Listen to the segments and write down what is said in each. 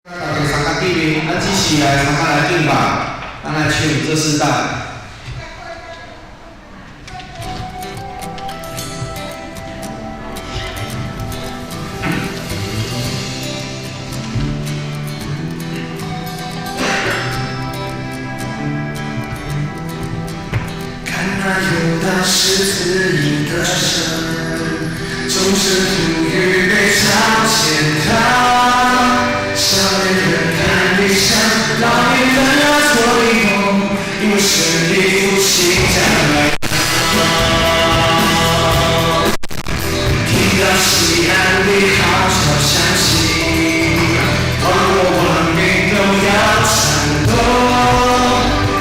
大家参加见面，咱只是来参加来敬吧，咱来唱这世代。看那有道是自隐的神，终身不渝被朝前踏。少年人看理想，老年人要做英雄，因为胜利复兴将来到。听到西安的号角响起，万国万民都要颤抖。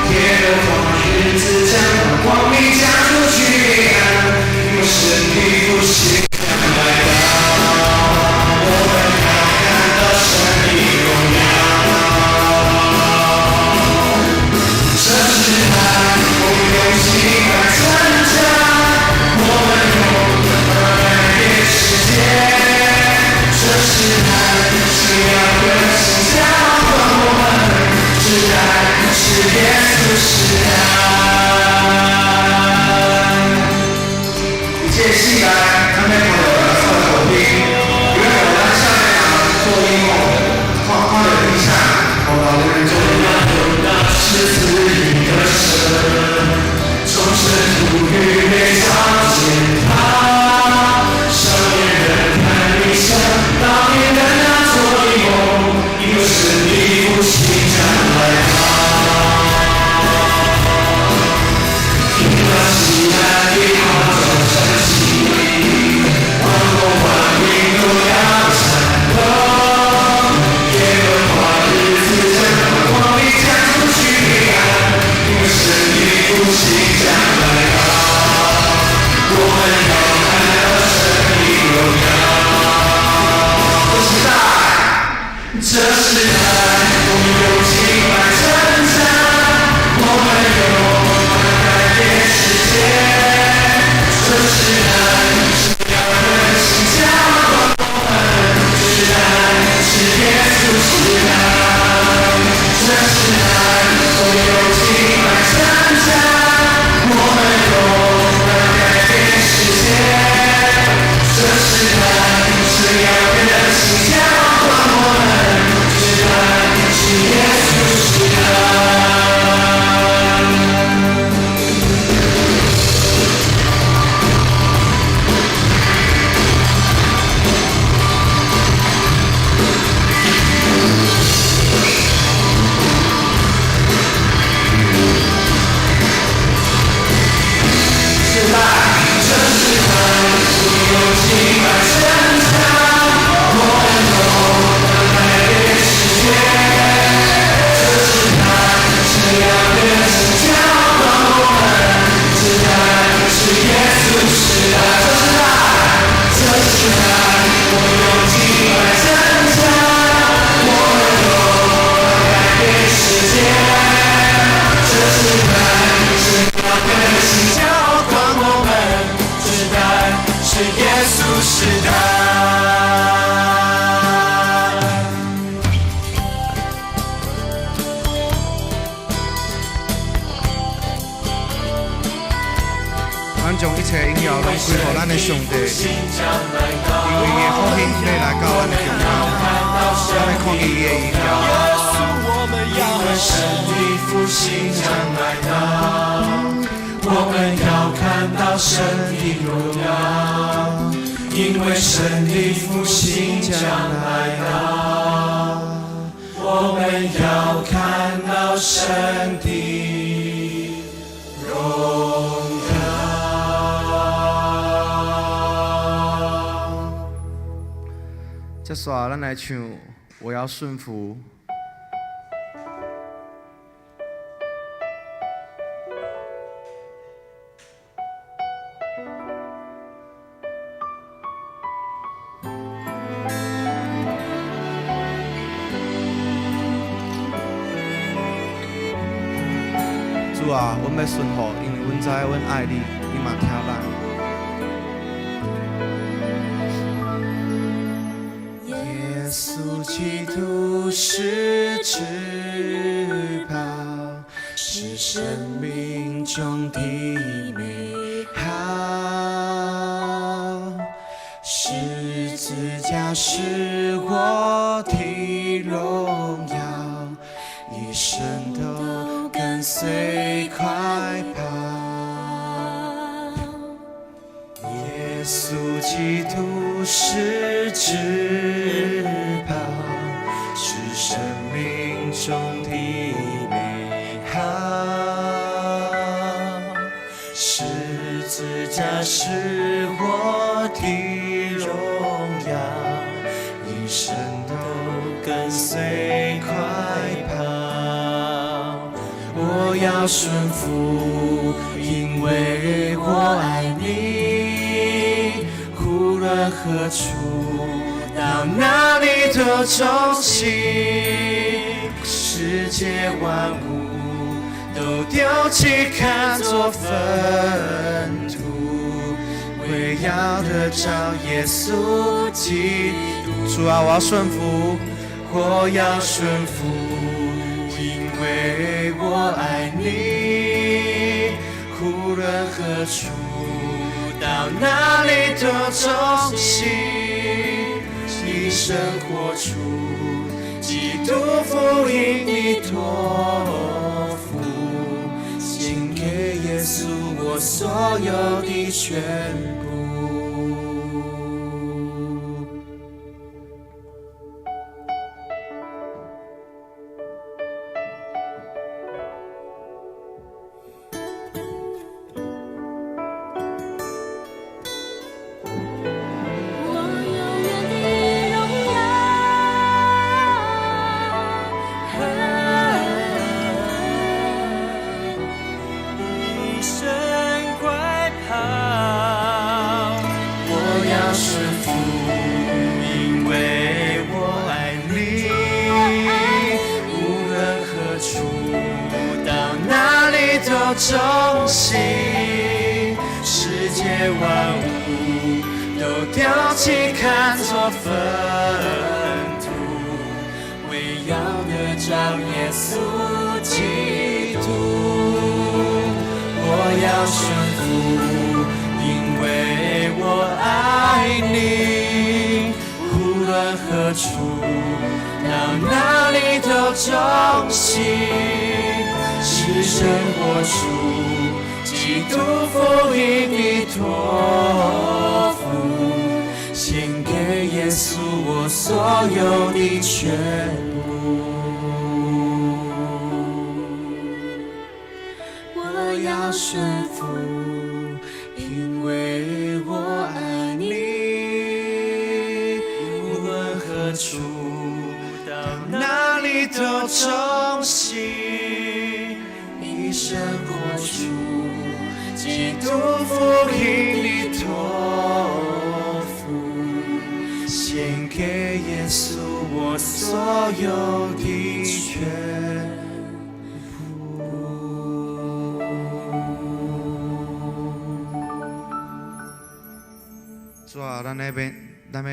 天的光，日子将把光明将出去黑暗，因为胜利复兴将来到。我们要看到胜利荣耀。这时代，我们用敬拜成长，我们用改变世界。这时代，是要更新交换我们时代，是耶稣时代。一切期待，他们看到了所有口碑，因为我们下面做英雄，花了一下，我老人做一样的是自己的神，终身不渝被朝前踏。少年人看理想，老年人要做英雄，因为胜利复兴将来到。听到西安的号角响起，万国万民都要颤抖。耶和华日子将把光明将出去黑暗，因为胜利复兴将来到。我们要看到胜利荣耀。这时代，我们用敬拜成长，我们用改变世界。这时代，是要更新交换我们时代，是耶稣时代。这时代，我们用敬拜成长，我们用改变世界。这时代，是要更新交换我们时代，是耶稣时代。咱将一切荣耀拢归乎咱的上帝，因为伊的福音要来到咱的中间，咱要看见伊的荣耀。因为胜利复兴将来到，我们要看到神的荣耀。因为胜利复兴将来到，我们要看到神的荣耀。接下咱来唱《我要顺服》。主啊，阮要顺服，因为阮知阮爱你，你嘛听咱。耶稣基督是至宝，是生命中的美好。十字架是我的荣耀，一生都跟随快跑。耶稣基督是至宝，是生命中的美好。十字架是我的荣耀，一生都跟随快跑。我要顺服，因为我爱你。无论何处，到哪里都中心。世界万物都丢弃，看作粪土，为要得着耶稣基督。主啊，我要顺服，我要顺服，因为我爱你。无论何处，到哪里都中心，一生活出基督福音的托付，献给耶稣我所有的全部。中心，世界万物都丢弃，看作粪土，为要得着耶稣基督。我要顺服，因为我爱你。无论何处，到哪里都中心。是生活出基督福音的托付，献给耶稣我所有的全部。我要顺服，因为我爱你。无论何处，到哪里都中心。生活出基督福音的托付，献给耶稣我所有的全部。主啊，咱要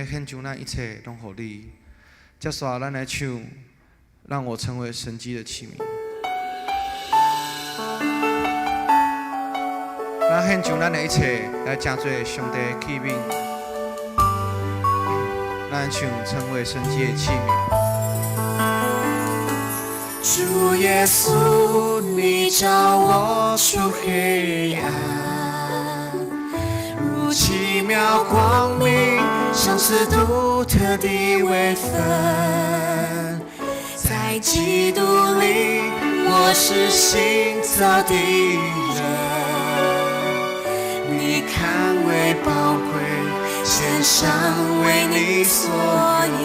献上咱一切拢给你。接下咱来唱，让我成为神迹的器皿。咱献上咱的一切来成做上帝的器皿，咱唱成为神迹的器皿。主耶稣，你照我出黑暗，如奇妙光明，像是独特的微分。在基督里，我是新造的人。你看为宝贵，献上为你所有，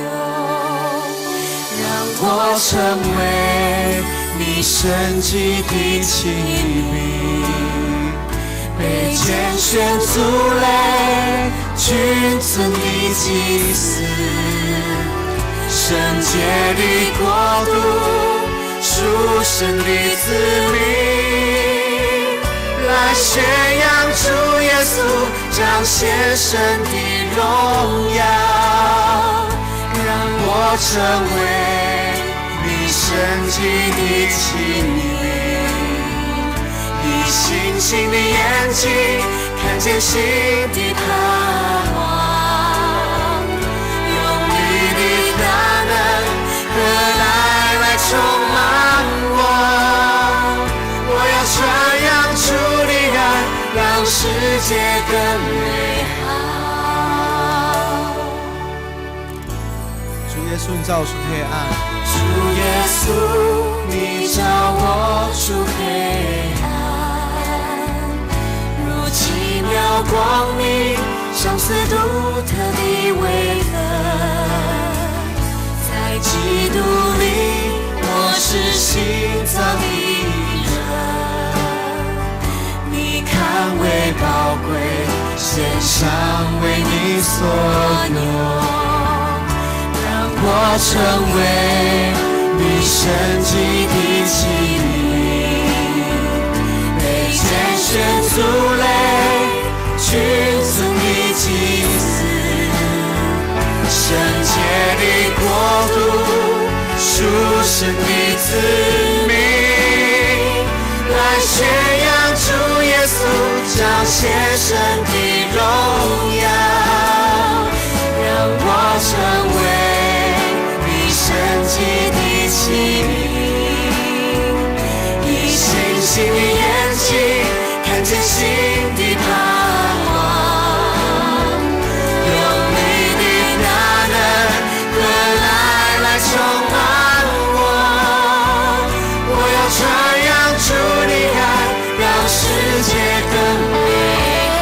让我成为你神迹的器皿，被拣选族类，君尊的祭司，圣洁的国度，属神的子民，来宣扬主耶稣彰显神的荣耀，让我我成为你神迹的器皿，以星星的眼睛看见新的盼望，用你的大能和爱来充满我。我要传扬主的爱，让世界更美好。主耶稣，你照出黑暗。主耶稣，你照我出黑暗，如奇妙光明，相似独特的微分。在基督里，我是新造的人。你看为宝贵，献上为你所有。我成为你神迹的器皿，被拣选族类，君尊的祭司，圣洁的国度，属神的子民，来宣扬主耶稣彰显神的荣耀，让我成为神迹的器皿，以星星的眼睛看见新的盼望，用你的大能和爱来充满我。我要传扬主的爱，让世界更美好。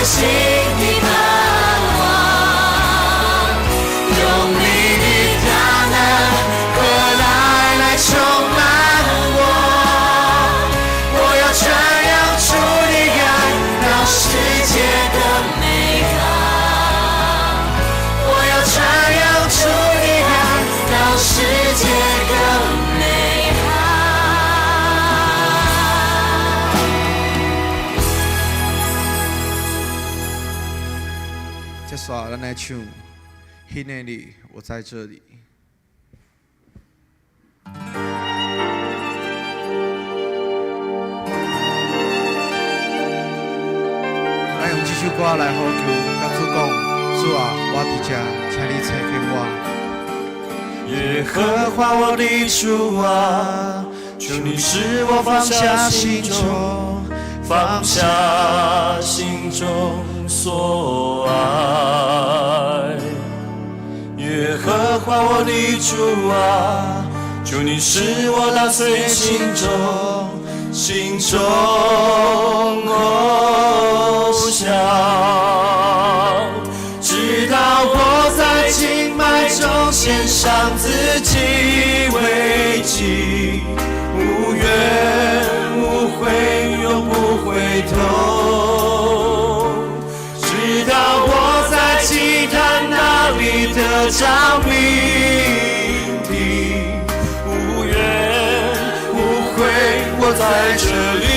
新的盼望，用你的大能和爱来充满我。我要传扬主的爱，让世界更美好。我要传扬主的爱，让世界更美好。接耍咱来唱，希内里，我在这里。咱用这首歌来呼求，甲主讲，主啊，我伫这，请你垂听我。耶和华我的主啊，求你使我放下心中，放下心中所爱。耶和华我的主啊，求你使我打碎心中偶像，直到我在敬拜中献上自己为祭，无怨无悔永不回头，直到我在祭坛那里得着命定，无怨无悔我在这里。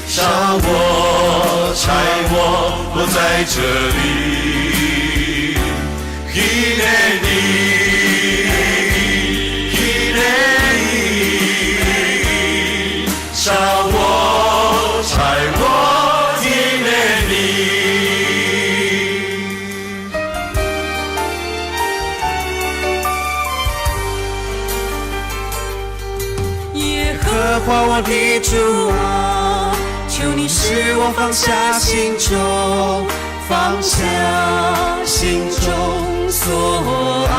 烧我，拆我，我在这里。记得你，记得你，烧我，柴我，记得你。耶和华我的主啊，求你使我放下心中，放下心中所爱。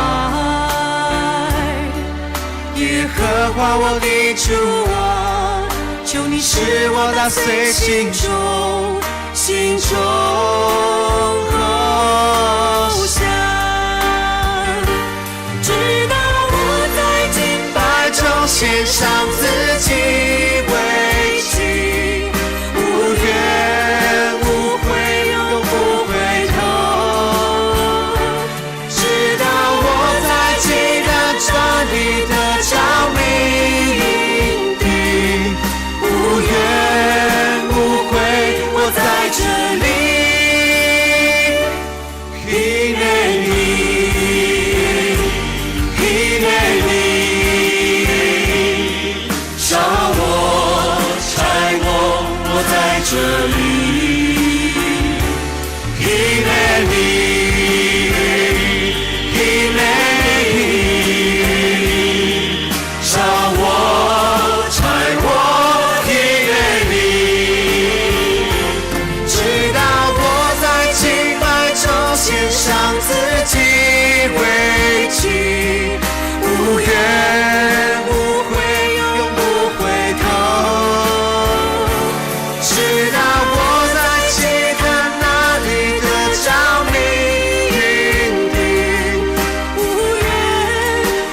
耶和华我的主啊，求你使我打碎心中偶像，直到我在敬拜中献上自己为祭，无怨无悔，永不回头。直到我在祭坛上你的照明地，无怨无悔，我在这里。记得你，记得你，烧我，柴我，我在这里。记得你，记得你，烧我，柴我，记得你。直到我在敬拜中献上自己为祭，无怨无悔，永不回头。直到我在祭坛那里的照明地，无怨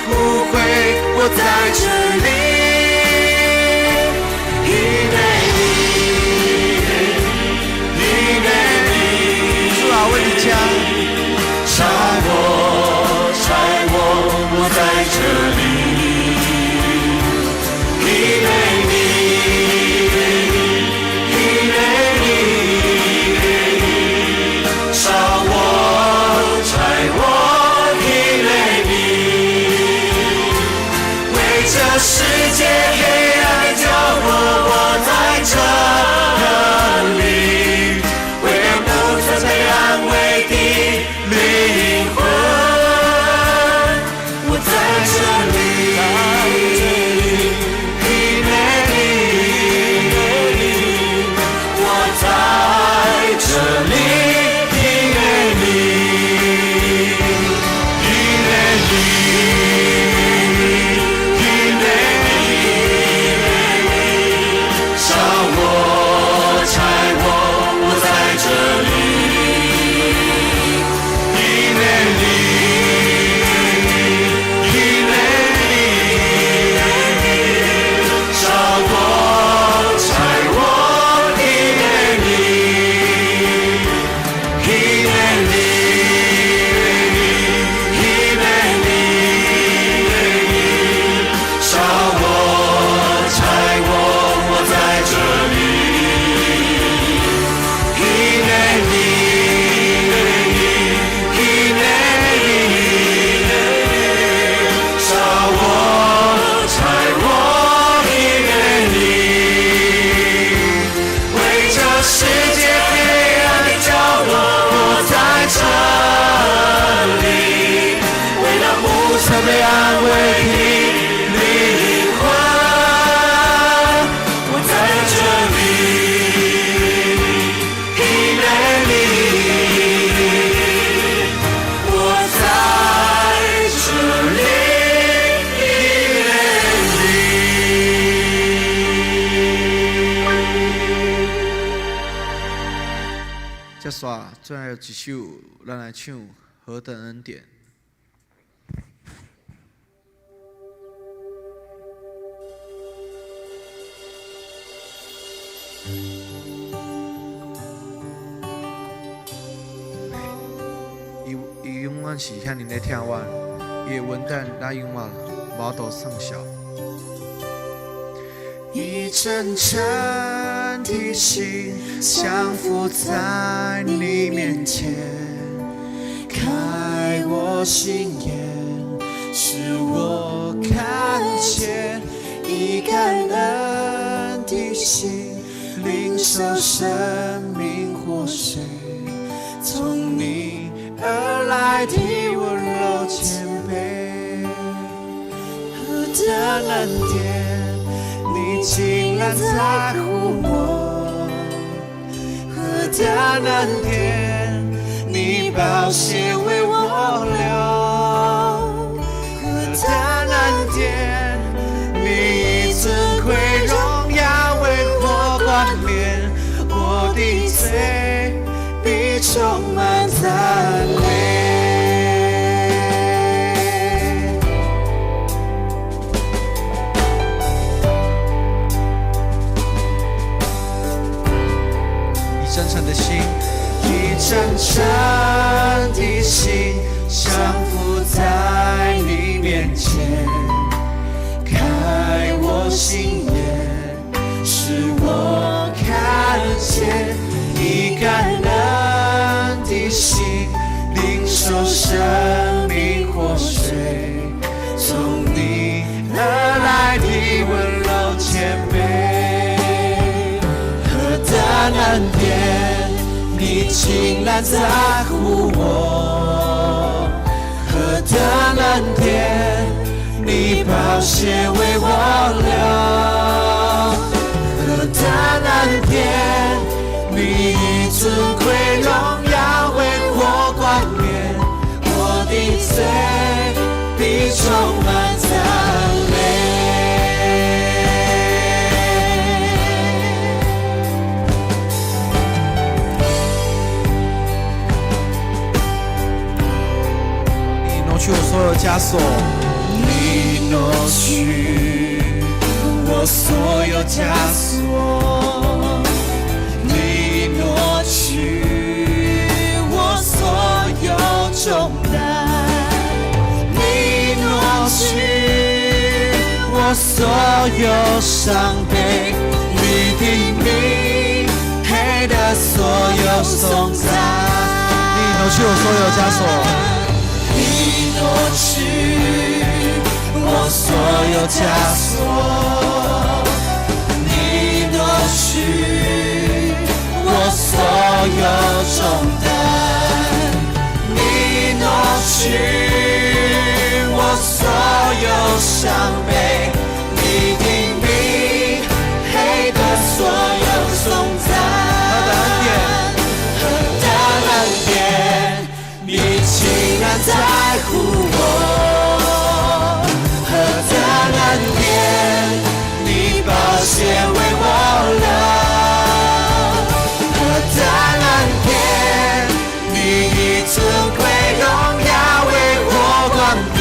无悔，我在这里。记得你，记得你。主啊，为你家烧我，柴我，我在这里。记得你，记得你，烧我，柴我，记得你。为这世界黑暗角落，我在这里。为了不曾被安慰的灵魂，我在这里。记得你，我在这里。记得你，记得你，记得你，烧我，柴我，我在这里。记得你，记得你，烧我，柴我，记得你，记得你，记得你，烧我，柴我，我在这里。记得你，记得你，烧我，柴我，记得你。为这世界黑暗的角落，我在这里。为了不曾被安慰的灵魂，我在这里。记得你，我在这里。记得你。接续最后一首，咱来唱《何等恩典》。伊永远是遐尼咧听我，伊的文旦咱永远无度算小。一真诚的心降服在你面前，开我心眼，使我看见以感恩的心，领受生命活水，从你而来的温柔谦卑。何等恩典，你竟然在乎我！何等恩典，你宝血为我流！何等恩典，你以尊贵荣耀为我冠冕，我的罪必充满赞美。真诚的心，以真诚的心降服在你面前，开我心眼，使我看见以感恩的心，领受生命活水，从你而来的温柔谦卑。何等恩典，你竟然在乎我！何等恩典，你宝血为我流！何等恩典，你以尊贵荣耀为我冠冕，我的罪必充满赞美。去我所有枷锁，你挪去我所有枷锁，你挪去我所有重担，你挪去我所有伤悲，你的名配得所有颂赞，你挪去我所有枷锁。你挪去我所有枷锁，你挪去我所有重担，你挪去我所有伤悲，你的名配得所有颂赞。何等恩典，你竟然在乎我！何等恩典，你宝血为我流！何等恩典，你以尊贵荣耀为我冠冕，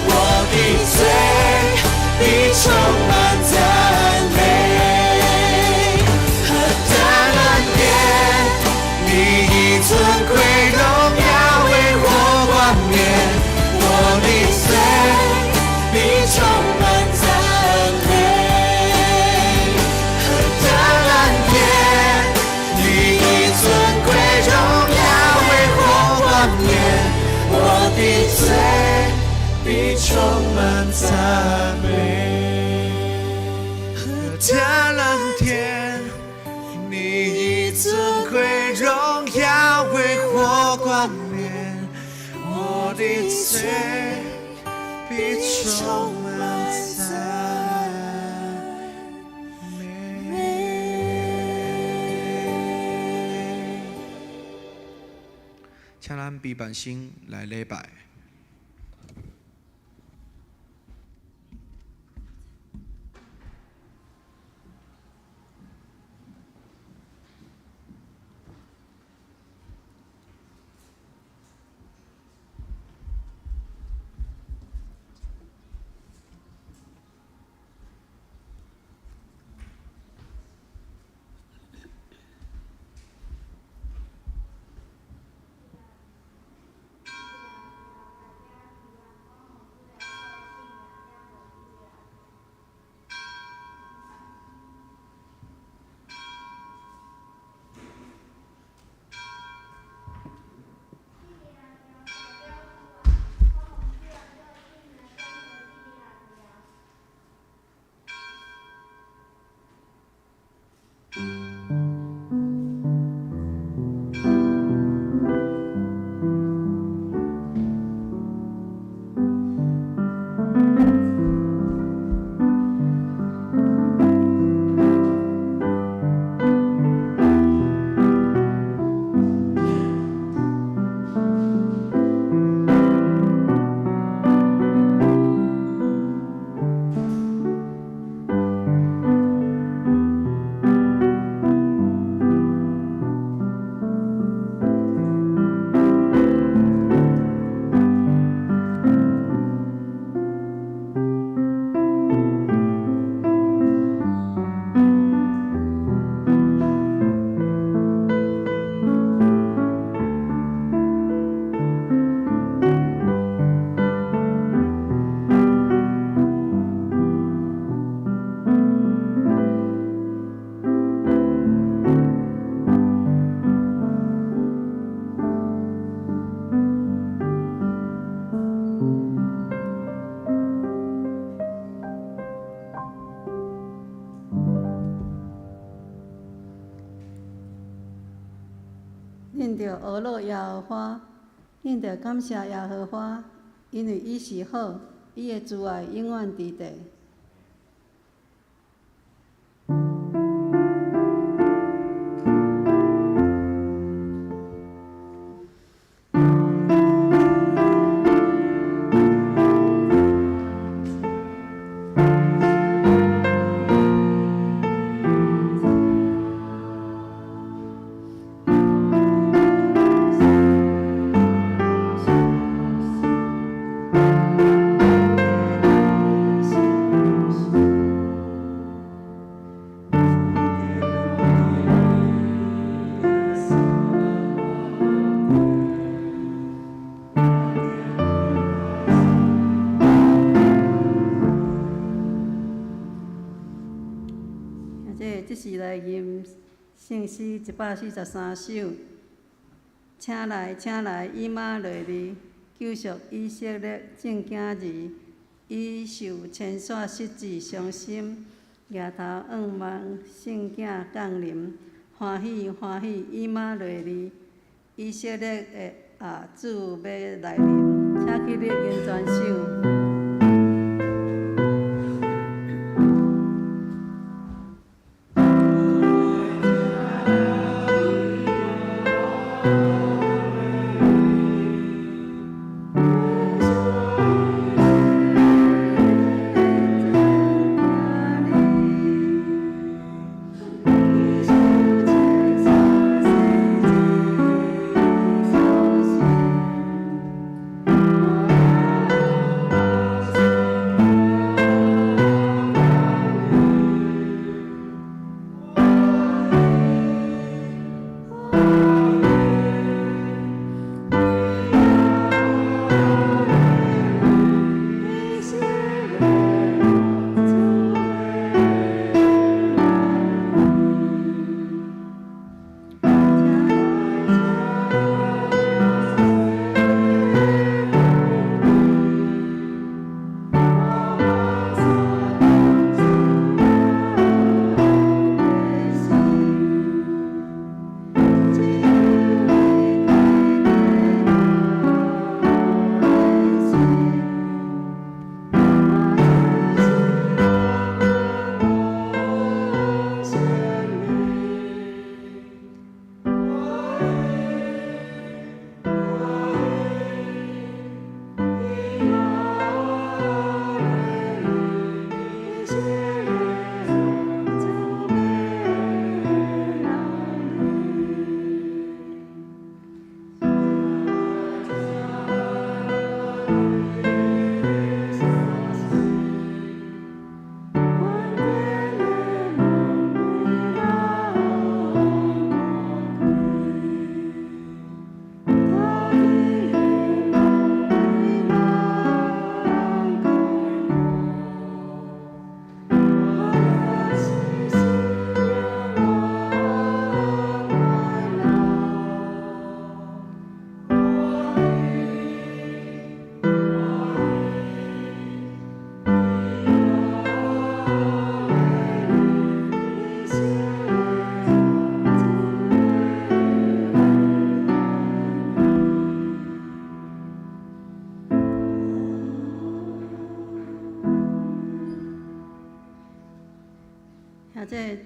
我的罪必充满赞美。何等恩典，你以尊贵荣耀为我冠冕，我的罪必充满赞美。何等恩典，你以尊贵荣耀为我冠冕，我的罪必充满赞美。何等恩典，你以尊贵荣耀为我冠冕，我的罪必充满赞美。请咱闭眼睛来礼拜。着俄罗耶和华，应着感谢耶和华，因为伊是好，伊的慈爱永远伫地。这是来吟圣诗143首，请来，请来，以马内利，救赎以色列正经儿，以受千线失志伤心，额头仰望圣囝降临，欢喜欢喜，以马内利，以色列的主要来临，请起立吟全首。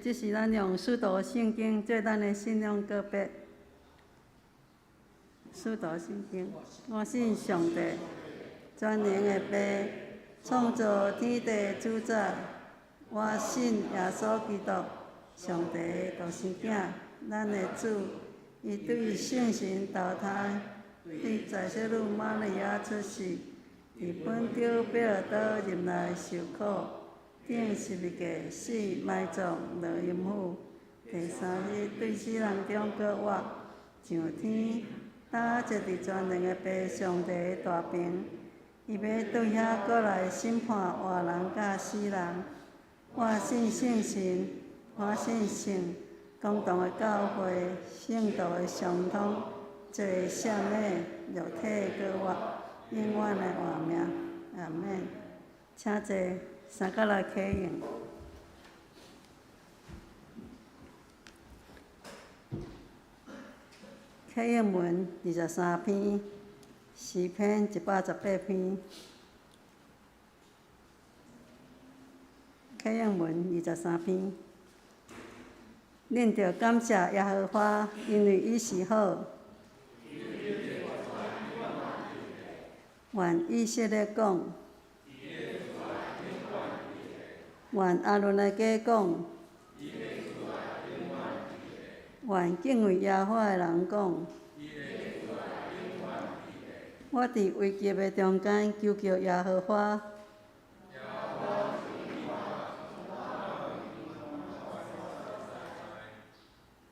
这是咱用使徒圣经做咱的信仰告别。使徒圣经，我信上帝，全能的爸，创造天地主宰。我信耶稣基督，上帝的独生囝，咱的主。伊对圣神投胎，对在小女玛利亚出世，伫本丢比尔岛入来受苦。顶11个死埋葬落阴府，第3日对死人中搁活，上天搭坐伫全能的爸上帝的大屏，伊要对遐搁来审判活人甲死人。我信圣神，我信圣公堂的教会，圣道的相通，做闪的肉体搁活，永远的活命。阿免，请坐。三角来启用。启应文23篇，诗篇118篇。启应文23篇。恁着感谢耶和华，因为伊是好。愿以色列讲，愿阿伦的家讲，愿敬畏耶和华的人讲。我伫危急的中间求叫耶和华。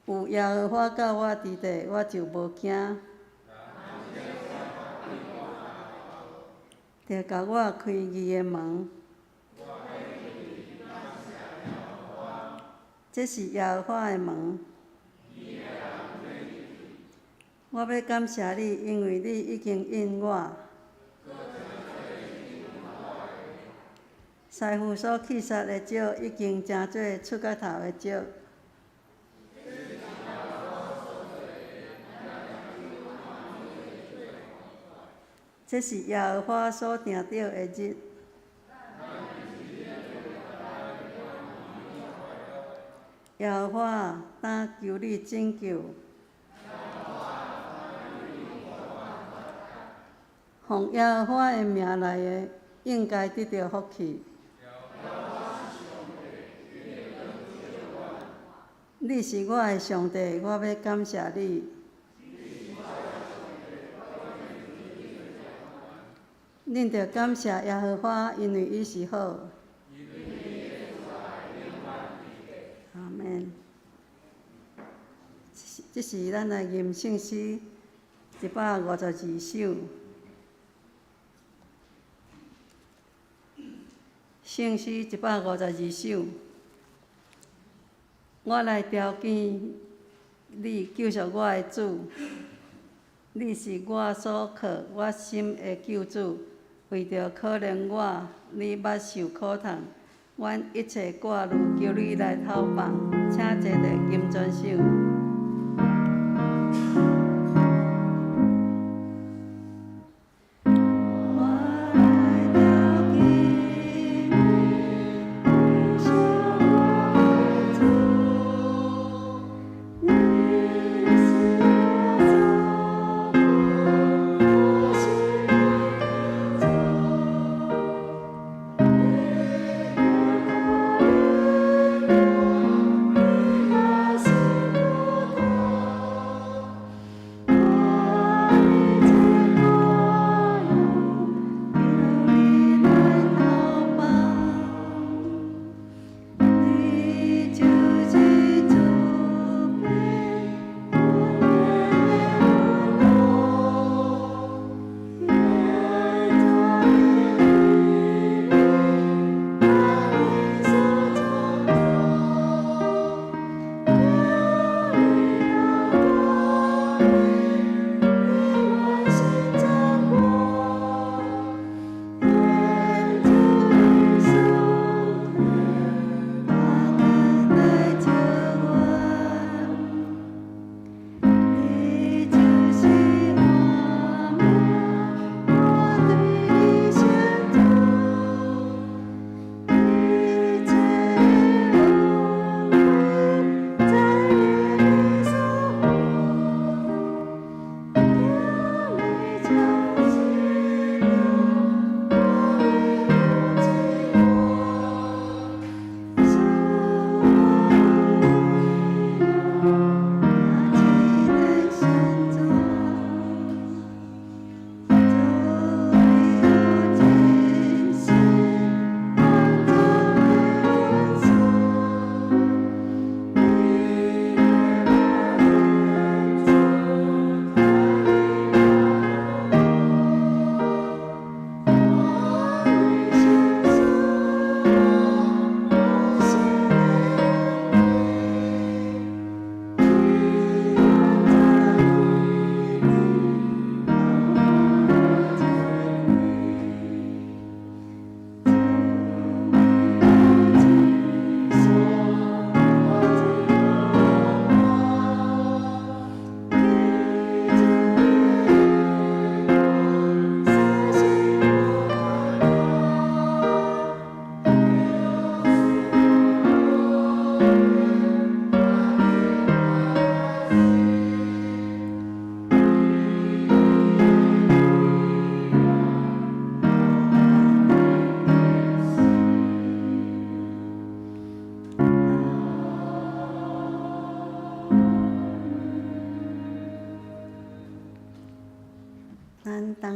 有耶和华甲我伫地，我就无惊。着甲我开义的门。这是耶和华的门。我要感谢你，因为你已经应我。师傅所去杀的鸟，已经真多出甲头的鸟。这是耶和华所定着的日。耶和华，但求你拯救。奉耶和华的名来的，应该得到福气。你是我的上帝，我要感谢你。恁着感谢耶和华，因为伊是好。阿门。这是咱来念圣诗152首。圣诗152首。我来朝见你，救赎我的主。你是我所靠，我心的救主。为着可怜我，你捌受苦痛，阮一切挂虑求你来透放，请坐在金泉手。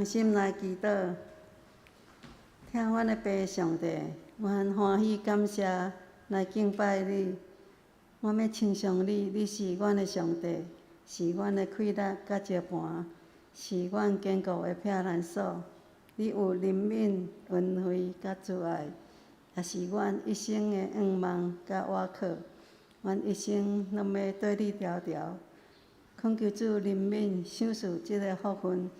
同心来祈祷，听阮的爸上帝，阮欢喜感谢来敬拜你。阮要称颂你，你是阮的上帝，是阮的快乐甲石盘，是阮坚固的避难所。你有怜悯、恩惠甲慈爱，也是阮一生的愿望甲倚靠。阮一生拢要对你条条，恳求主怜悯，赏赐即个福分，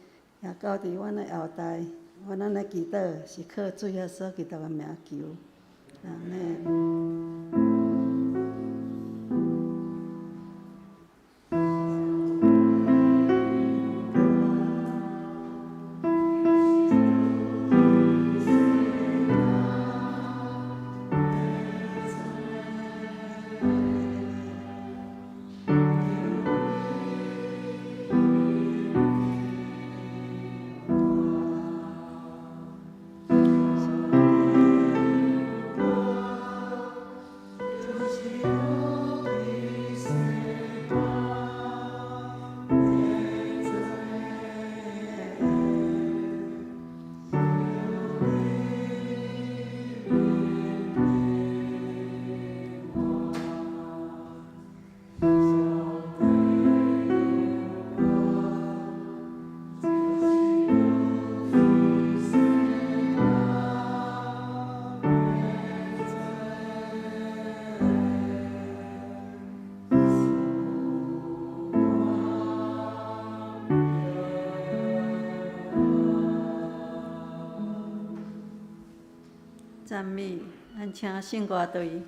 也交伫阮的后代。阮的祈祷是靠主耶稣基督的名求，阿门。赞美，咱请圣歌队。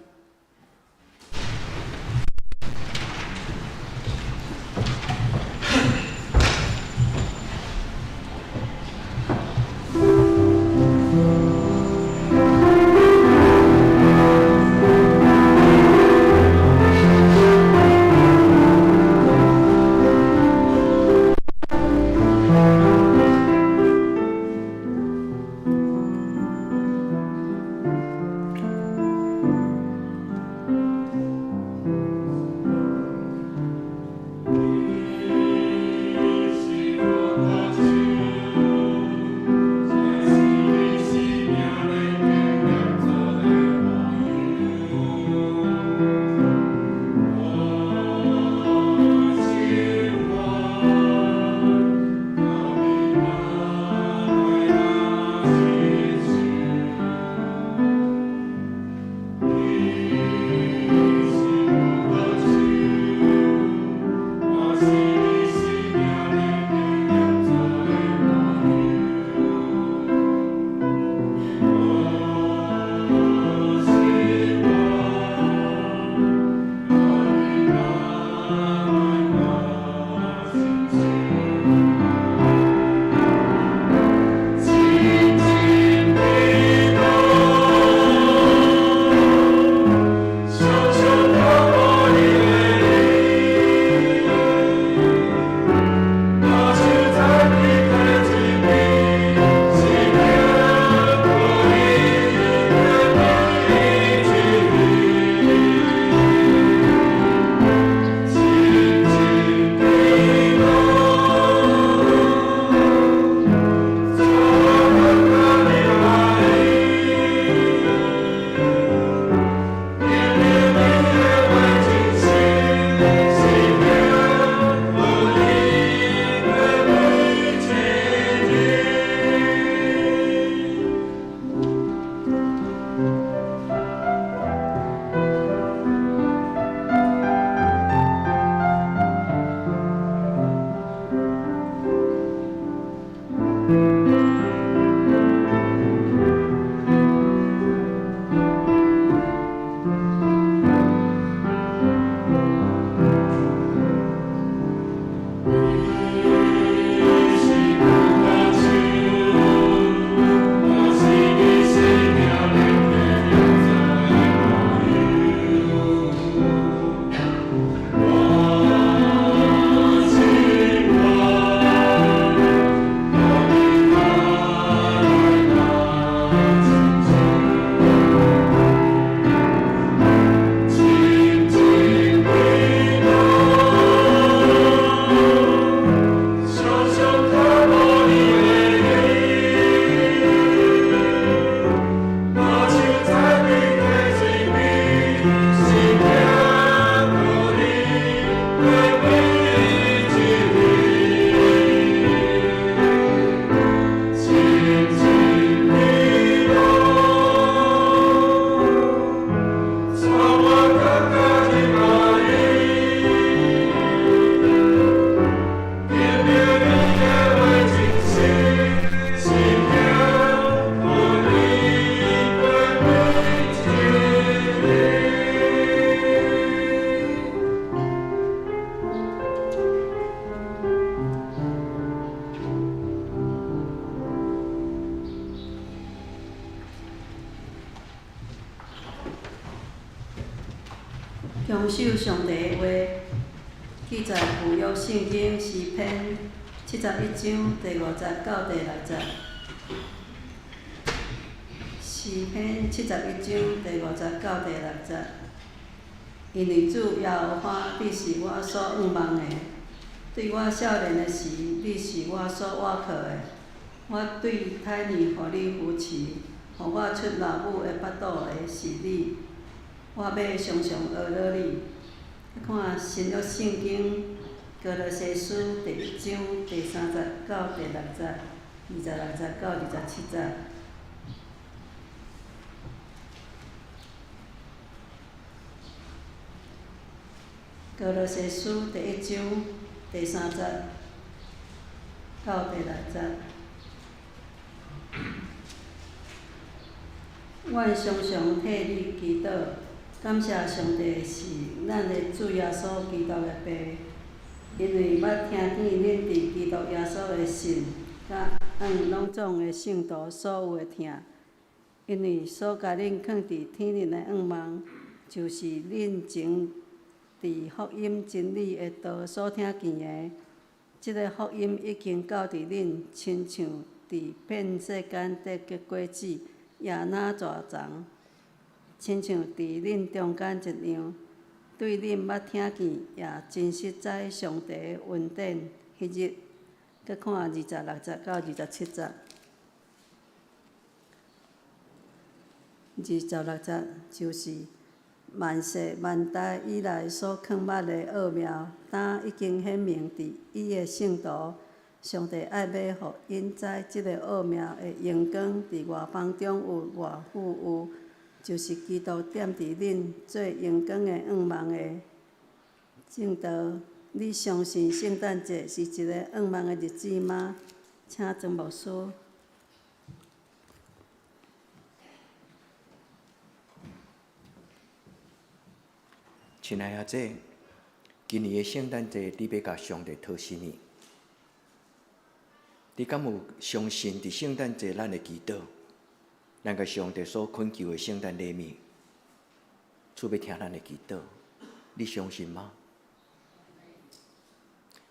强守上帝的话，记载旧约圣经诗篇71章第50到第60。诗篇71章第50到第60。因为主耶和华，你是我所仰望的。对我少年的时，你是我所倚靠的。我对胎儿，互你扶持，互我出老母的腹肚的是你。我要常常学乐你。看新约圣经歌罗西书第1章第30到第6节，26节到27节。歌罗西书第1章第3节到第6节。阮常常替你祈祷，感谢上帝是咱的主耶稣基督的爸，因为捌听见恁伫基督耶稣的信，甲拢总的圣徒所有的听，因为所甲恁放伫天灵的仰望，就是恁前伫福音真理的道所听见的。即个福音已经到伫恁，亲像伫遍世间得结果子也若蛇丛，亲像伫恁中间一样。对恁捌听见也真实在上帝的恩典。迄日，搁看26节到27节。26节就是万世万代以来所藏捌的奥妙，当已经显明伫伊的圣徒。上帝爱要互因知即个奥妙的荣光伫外邦中有偌富有，就是基督踮伫恁做荣光的仰望的正道。你相信圣诞节是一个仰望的日子吗？请曾牧师。亲爱的姐，今年的圣诞节，你要甲上帝讨什么？你敢有相信伫圣诞节咱的祈祷，咱甲上帝所恳求的圣诞礼物，主要听咱的祈祷，你相信吗？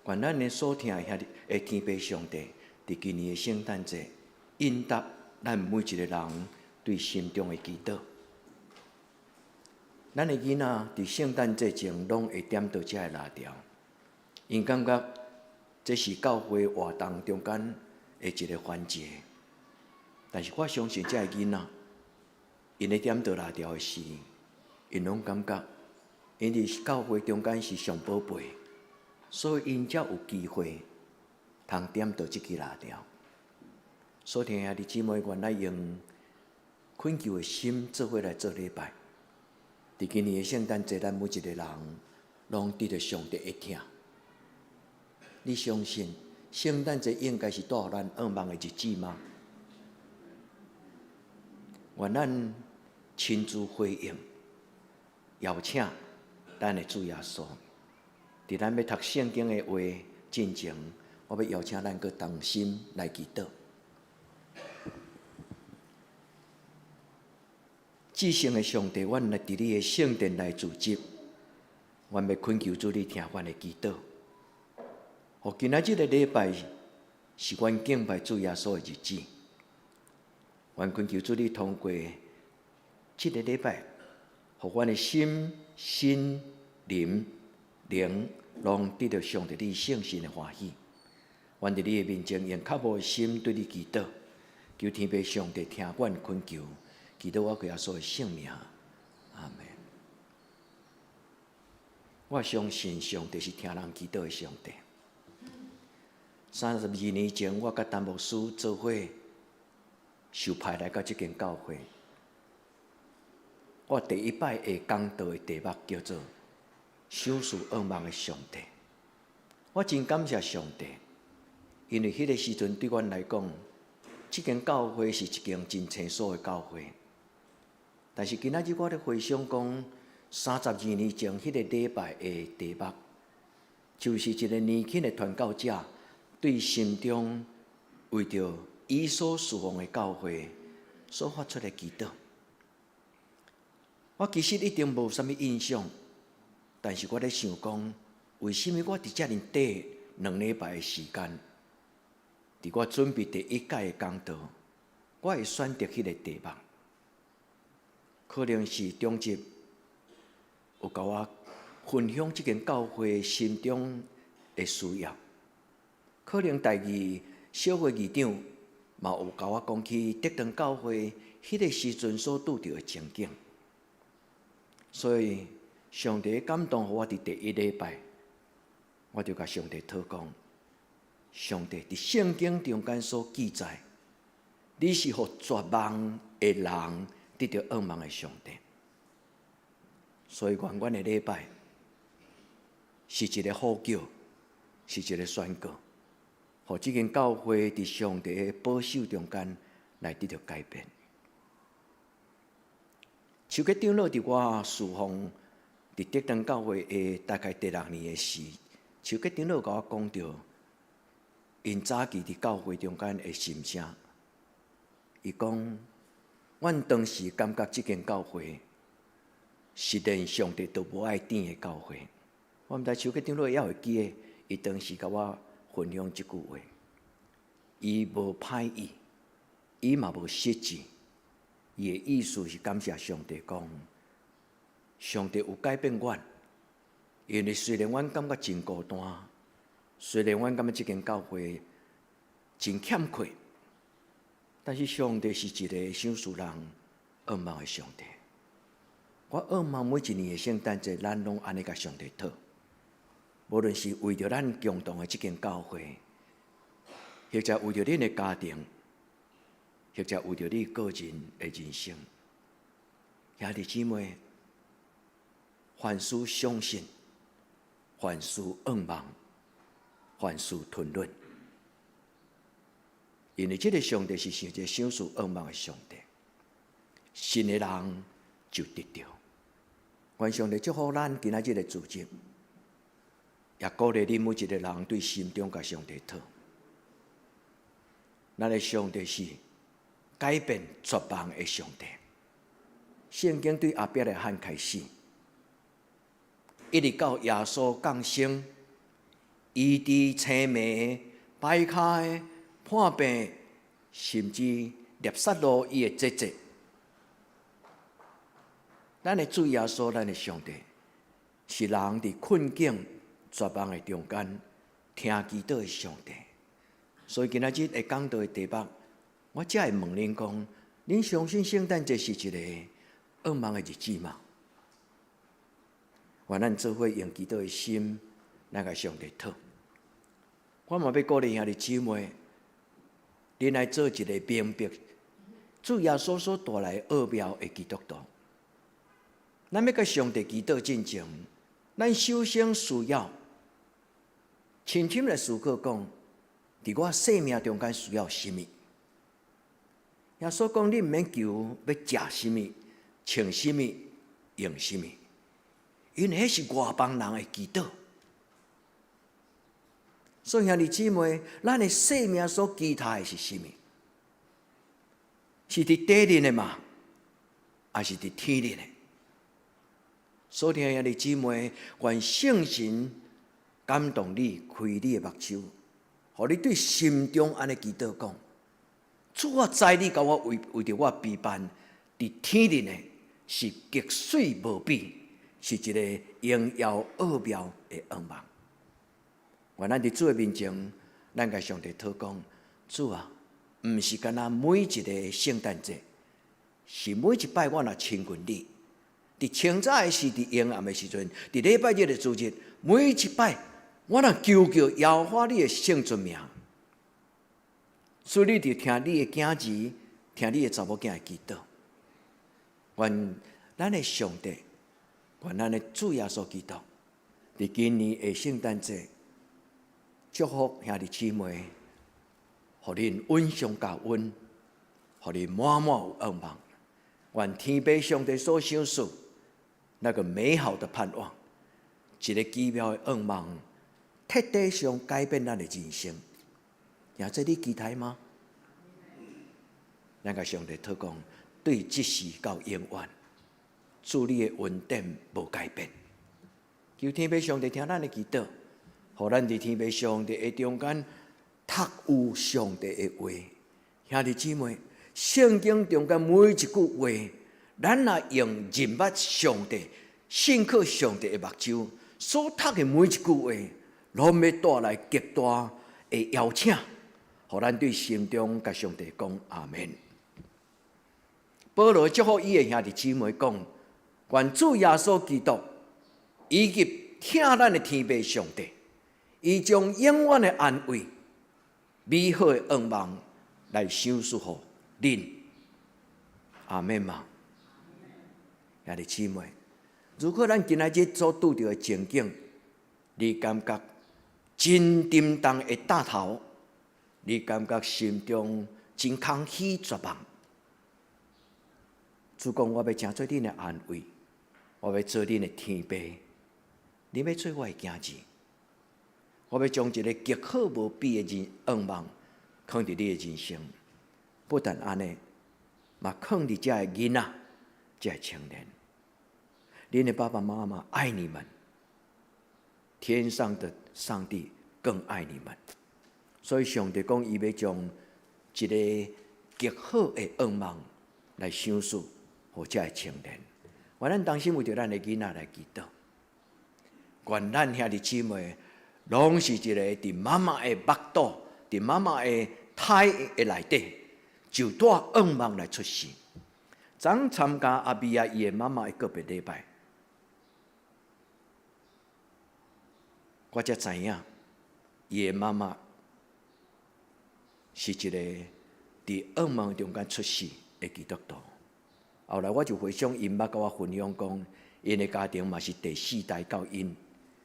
愿咱的所听的天父上帝，伫今年的圣诞节，应答咱每一个人对心中的祈祷。咱的囡仔伫圣诞节前，拢会点到遮个蜡条，因感觉这是教会活动中间的一个环节。但是我相信遮个囡仔，因咧点到蜡条的时，因拢感觉，因伫教会中间是上宝贝，所以因才有机会通点到即支蜡条。所听兄弟姊妹，愿咱用恳求的心做伙来做礼拜。伫今年的圣诞节，咱每一个人拢得到上帝的听。你相信圣诞节应该是带予咱仰望的日子吗？愿咱亲自回应，邀请咱的主耶稣。伫咱要读圣经的话进前，我要邀请咱搁同心来祈祷。至圣的上帝，阮来伫你的圣殿来聚集，阮要恳求主你听阮的祈祷。互今仔日的礼拜是阮敬拜主耶稣的日子，阮恳求主你通过即个礼拜，互阮的心、身、灵拢得到上帝你圣神的欢喜。阮伫你的面前用较无的心对你祈祷，求天父上帝听阮恳求。祈祷我耶稣的圣名，阿门。我相信上帝是听人祈祷的上帝。32年前，我甲陈牧师做伙受派来到这间教会。我第一摆下讲道的题目叫做“守事仰望的上帝”。我真感谢上帝，因为迄个时阵对阮来讲，这间教会是一间真清楚的教会。但是今仔日我咧回想讲，32年前迄个礼拜的题目，就是一个年轻的传教者对心中为着伊所侍奉的教会所发出的祈祷。我其实一定无啥物印象，但是我咧想讲，为什么我伫遮尔短2礼拜的时间，伫我准备第1届的讲道，我会选择迄个题目？可能是中集有甲我分享即间教会心中的需要，可能第2小会议长嘛有甲我讲起德堂教会迄个时阵所拄着的情景，所以上帝感动我伫第1礼拜，我就甲上帝祷讲：上帝伫圣经中间所记载，你是互绝望的人得到噩梦的上帝。所以原的礼拜是一个呼叫，是一个宣告，互即间教会伫上帝的保守中间来得到改变。手吉长老伫我侍奉伫德堂教会的大概第6年的时，手吉长老甲我讲到，因早期伫教会中间的心声。伊讲，阮当时感觉即间教会是连上帝都无爱甜的教会。我毋知手吉长老还会记得，伊当时甲我分享即句话。伊无歹意，伊嘛无失志。伊的意思是感谢上帝，讲上帝有改变阮，因为虽然阮感觉真孤单，虽然阮感觉即间教会真欠缺，但是上帝是一个想使人噩梦的上帝。我噩梦每一年的圣诞节，咱拢安尼甲上帝讨，无论是为着咱共同的即间教会，或者为着恁的家庭，或者为着你个人的人生。兄弟姊妹，凡事相信，凡事噩梦，凡事吞论，因为这个上帝是一个想使噩梦的上帝，信的人就得着。愿上帝祝福咱今仔日的组织，也鼓励你每一个人对心中甲上帝讨。咱的上帝是改变绝望的上帝。圣经对后壁的汉开始，一直到耶稣降生，医治青眉、摆开、判病，甚至列撒罗伊的节节。咱的主耶稣，咱的上帝，是人伫困境、绝望的中间听祈祷的上帝。所以今仔日会讲到的题目，我才会问恁讲：恁相信圣诞节是一个噩梦的日子吗？愿咱做伙用祈祷的心来甲上帝讨。我嘛要鼓励兄弟姊妹，恁来做一个明白主耶稣所带来奥妙的基督徒。咱要甲上帝祈祷进前，咱首先需要深深来思考讲，伫我生命中间需要什么？耶稣讲：你毋免求要食什么、穿什么、用什么，因为迄是外邦人的祈祷。所以兄弟姊妹，咱的生命所期待的是什么？是伫地里的嘛，还是伫天里的？所以兄弟姊妹，愿圣神感动你，开你的目睭，互你对心中安尼祈祷讲：主，我知你甲我为着我备办伫天里呢，是极水无比，是一个荣耀奥妙的噩梦。愿咱伫主的面前，咱甲上帝讨讲：主啊，毋是干那每一个圣诞节，是每一摆我若亲近你。伫清早的时，伫阴暗的时阵，伫礼拜日的主日，每一摆我若求耶和华你的圣尊名，所以你就听你的囝儿，听你的查某囝的祈祷。愿咱的上帝，愿咱的主耶稣基督，伫今年的圣诞节，祝福兄弟姊妹，互恁温上加温，互恁满满有噩梦。愿天父上帝所想事那个美好的盼望，一个奇妙的噩梦，彻底上改变咱的人生。也这你期待吗？咱甲上帝讨讲，对即时到永远，主你的恩典无改变。求天父上帝听咱的祈祷，互咱伫天父上帝的中间读有上帝的话。兄弟姊妹，圣经中间每一句话，咱若用认捌上帝、信靠上帝的目睭所读的每一句话，拢要带来极大的邀请，互咱对心中甲上帝讲阿门。保罗祝福伊的兄弟姊妹讲：愿主耶稣基督以及听咱的天父上帝，伊将永远的安慰、美好的愿望来赏赐互恁。阿门嘛！兄弟姊妹，如果咱今仔日所拄到的情景，你感觉真沉重的大头，你感觉心中真空虚绝望，主讲我要成做恁的安慰，我要做恁的天父，你要做我的囝子，我要将一个极好无比的愿望放伫你的人生。不但安尼，嘛放伫遮的囡仔、遮的青年。恁的爸爸妈妈爱你们，天上的上帝更爱你们。所以上帝讲，伊要将一个极好的愿望来赏赐互遮的青年。愿咱当心为着咱的囡仔来祈祷，愿咱兄弟姊妹拢是一个伫妈妈的腹肚、伫妈妈的胎的内底，就带愿望来出世。昨参加阿比亚伊的妈妈的告别礼拜，我才知影，伊的妈妈是一个伫愿望中间出世的基督徒。后来我就回想因捌甲我分享讲，因的家庭嘛是第4代到因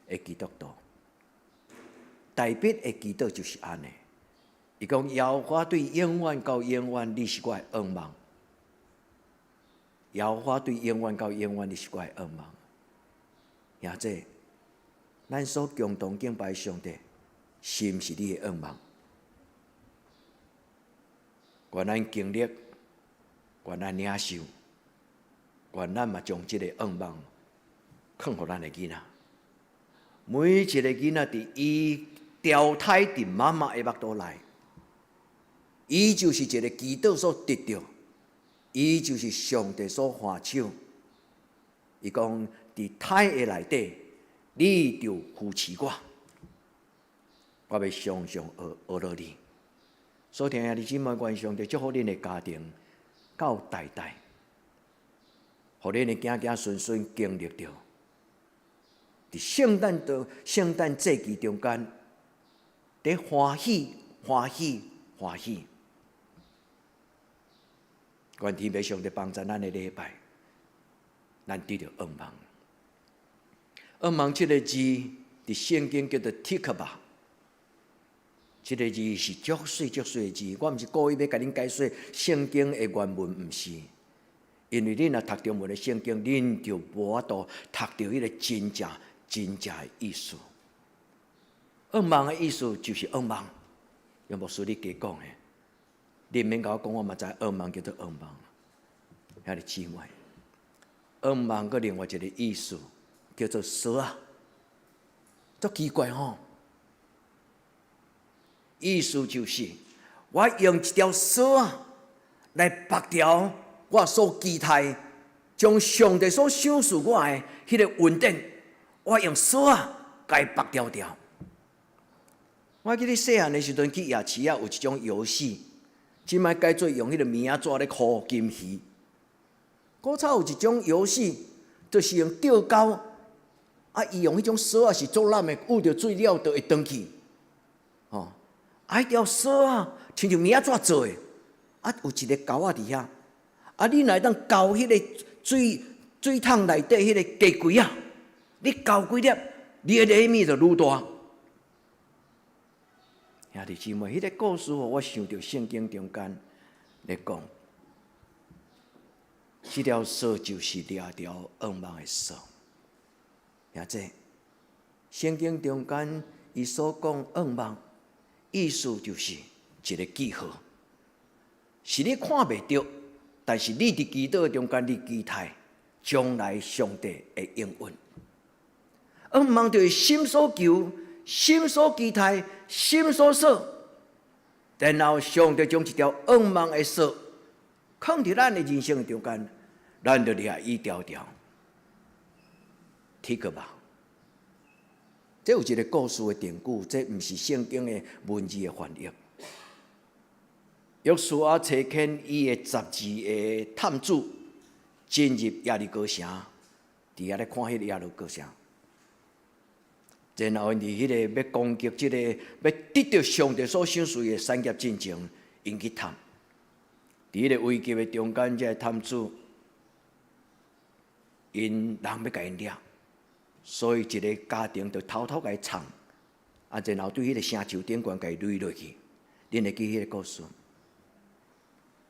的基督徒。大笔的祈祷就是安尼，伊讲耶和华对永远到永远，你是我的愿望。耶和华对永远到永远，你是我的愿望。兄弟，咱所共同敬拜上帝，是毋是你的愿望？愿咱经历，愿咱领受，愿咱嘛将这个愿望放互咱的囡仔。每一个囡仔伫伊掉胎伫妈妈的腹肚内，伊就是一个祈祷所得到，伊就是上帝所欢手。伊讲伫胎的内底，你就扶持我，我要常常学落你。所听兄弟姊妹，愿上帝祝福恁的家庭到代代，互恁的囝囝孙孙经历着，伫圣诞节期中间，伫欢喜欢喜欢喜。愿天父上帝帮助咱的礼拜，咱得到愿望。愿望这个字，伫圣经叫做 tikva。这个字是足水的字，我毋是故意要甲恁解说圣经的原文，毋是。因为恁若读中文的圣经，恁就无法度读到迄个真正的意思。愿望的意思就是愿望，用牧师你加讲的，你免甲我讲，我嘛知愿望叫做愿望。兄弟姊妹，愿望个另外一个意思叫做蛇啊，足奇怪吼。意思就是，我用一条绳啊来绑条我所期待，将上帝所赏赐我的迄个稳定，我用绳啊甲伊绑条。我记得细汉的时阵去夜市啊，有一种游戏，即摆改做用迄个棉仔纸咧箍金鱼。古早有一种游戏，就是用钓钩，啊，伊用迄种绳啊是做烂的，捂着水了就会断去，吼。迄条绳啊，亲像棉仔纸做的，啊，有一个钩仔伫遐，啊，你若当钩迄个水桶内底迄个鸡龟啊，你钩几粒，你的厘米就愈大。兄弟姊妹，迄个故事我想到圣经中间咧讲，这条绳就是两条愿望的绳。兄弟，圣经中间伊所讲愿望。意思就是一个记号，是你看袂到，但是你伫祈祷中间，你期待将来上帝的应允。愿望就是心所求、心所期待、心所想。然后上帝将一条愿望的绳放伫咱的人生中间，咱就掠一条条。铁个吧。这有一个故事的典故，这毋是圣经的文字的翻译。约书亚差遣伊的12个探子进入耶利哥城，伫遐咧看迄个耶利哥城。然后，伫迄个要攻击即个要得到上帝所赏赐的产业进前，因去探。伫迄个危急的中间，这探子因人要甲因掠。所以，一个家庭就偷偷甲伊藏，然后对迄个城墙顶悬甲伊垒落去。恁会记迄个故事？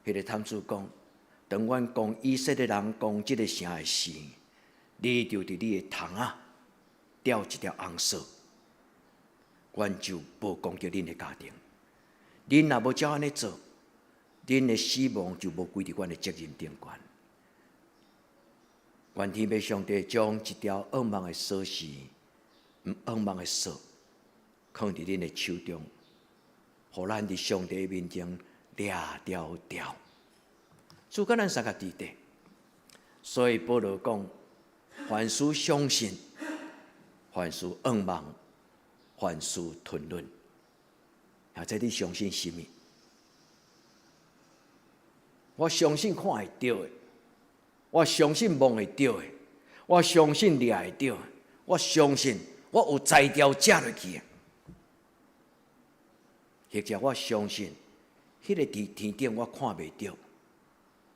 迄个探子讲：当阮讲以色列人讲即个城的事，你就伫你的窗仔吊一条红绳，阮就无攻击恁的家庭。恁若无照安尼做，恁的死亡就无归伫阮的责任顶悬。愿天父上帝将一条愿望的锁匙、愿望的锁，放伫恁的手中，互咱伫上帝面前掠条条。主甲咱三个伫地，所以保罗讲：凡事相信，凡事愿望，凡事吞论。啊，这你相信什么？我相信看会到的。我相信摸会到的，我相信掠会到的，我相信我有材料食落去的，或者我相信迄个伫天顶我看袂到，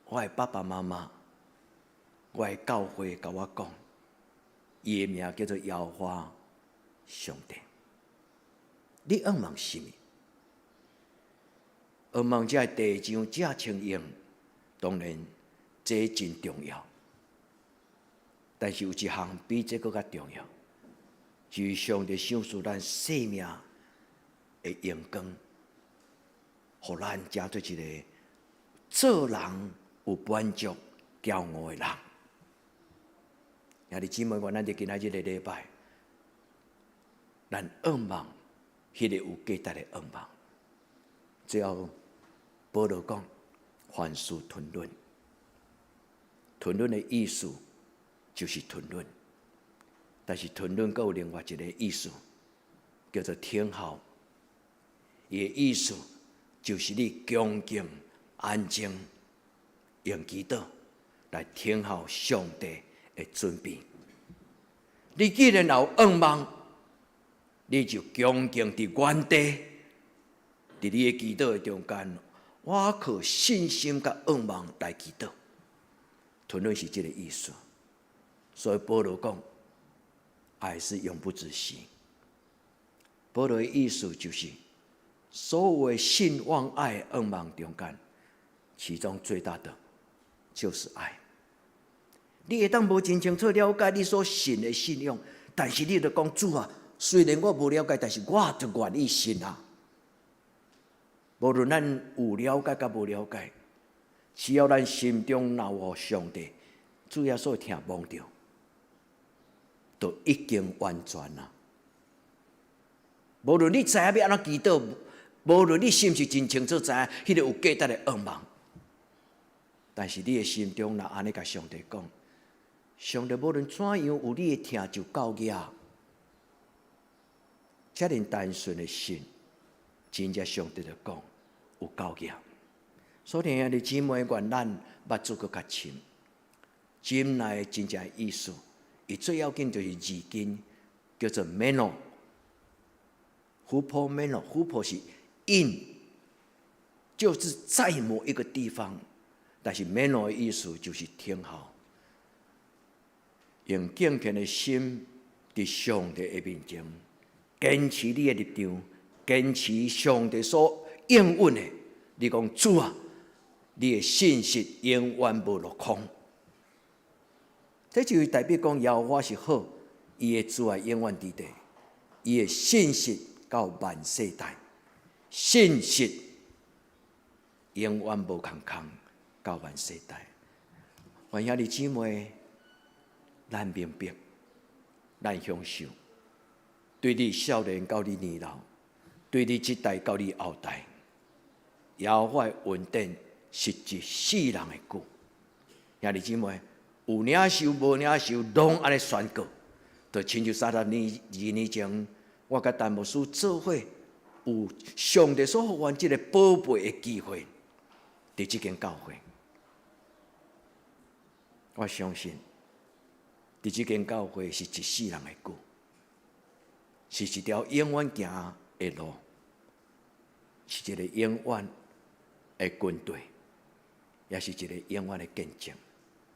我的爸爸妈妈，我的教会甲我讲，伊的名叫做耶和华上帝。你愿望什么？愿望这地上这清用，当然。这真重要，但是有一项比这更较重要，就是上帝赏赐咱生命的阳光，互咱成做一个做人有满足、骄傲的人。兄弟姊妹，咱伫今仔日的礼拜，咱愿望迄个有价值的愿望，最后保罗讲，凡事吞论。吞论的意思就是吞论，但是吞论还有另外一个意思，叫做听候。伊的意思就是你恭敬安静，用祈祷来听候上帝的准备。你既然有愿望，你就恭敬伫原地，伫你的祈祷的中间，我靠信心甲愿望来祈祷。吞论是这个意思，所以保罗讲，爱是永不止息。保罗的意思就是，所有的信望爱的愿望中间，其中最大的就是爱。你会当无真清楚了解你所信的信仰，但是你就讲主啊，虽然我无了解，但是我就愿意信啊。无论咱有了解甲无了解。只要咱心中若有上帝，主耶稣听望着，就已经完全啦。无论你知影要安怎祈祷，无论你是毋是真清楚知影迄个有价值的愿望，但是你的心中若安尼甲上帝讲，上帝无论怎样有你的听就够额，遮尔单纯的心，真正上帝就讲有够额。所以兄弟姊妹，愿咱捌做搁较深，心内真正意思，伊最要紧就是字根，叫做 meno。湖泊 meno， 湖泊是 in， 就是在某一个地方，但是 meno 的意思就是听候，用敬虔的心伫上帝的面前，坚持你的立场，坚持上帝所应允的。你讲主啊！你的信息永远无落空，这就是代表讲耶和华是好，伊的慈爱永远伫地，伊的信息到万世代，信息永远无空空到万世代。愿兄弟姊妹，咱明白，咱享受。对你少年到你年老，对你这代到你后代，耶和华的恩典是一世人的故。兄弟姊妹，有领受无领受，拢安尼宣告。就亲像32年前，我甲陈牧师做伙，有上帝所予阮这个宝贝的机会，伫这间教会，我相信，伫这间教会是一世人的故。是一条永远行的路，是一个永远的军队，也是一个永远的见证。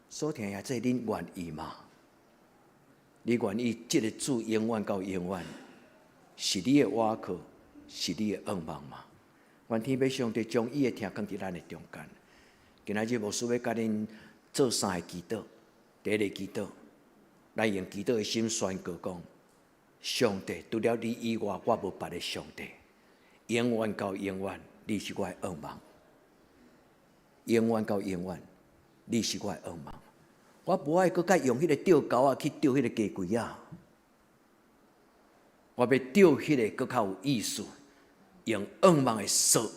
所听也这恁愿意吗？你愿意这个主永远到永远，是你的倚靠，是你的愿望吗？愿天父上帝将伊的听放伫咱的中间。今仔日牧师要甲恁做3个祈祷。第一个祈祷，咱用祈祷的心宣告讲。上帝，除了你以外，我无别的上帝。永远到永远，你是我的愿望。永远到永远，你是我的愿望。我无爱搁甲用迄个钓钩啊去钓迄个鸡龟啊。我要钓迄个搁较有意思，用愿望的绳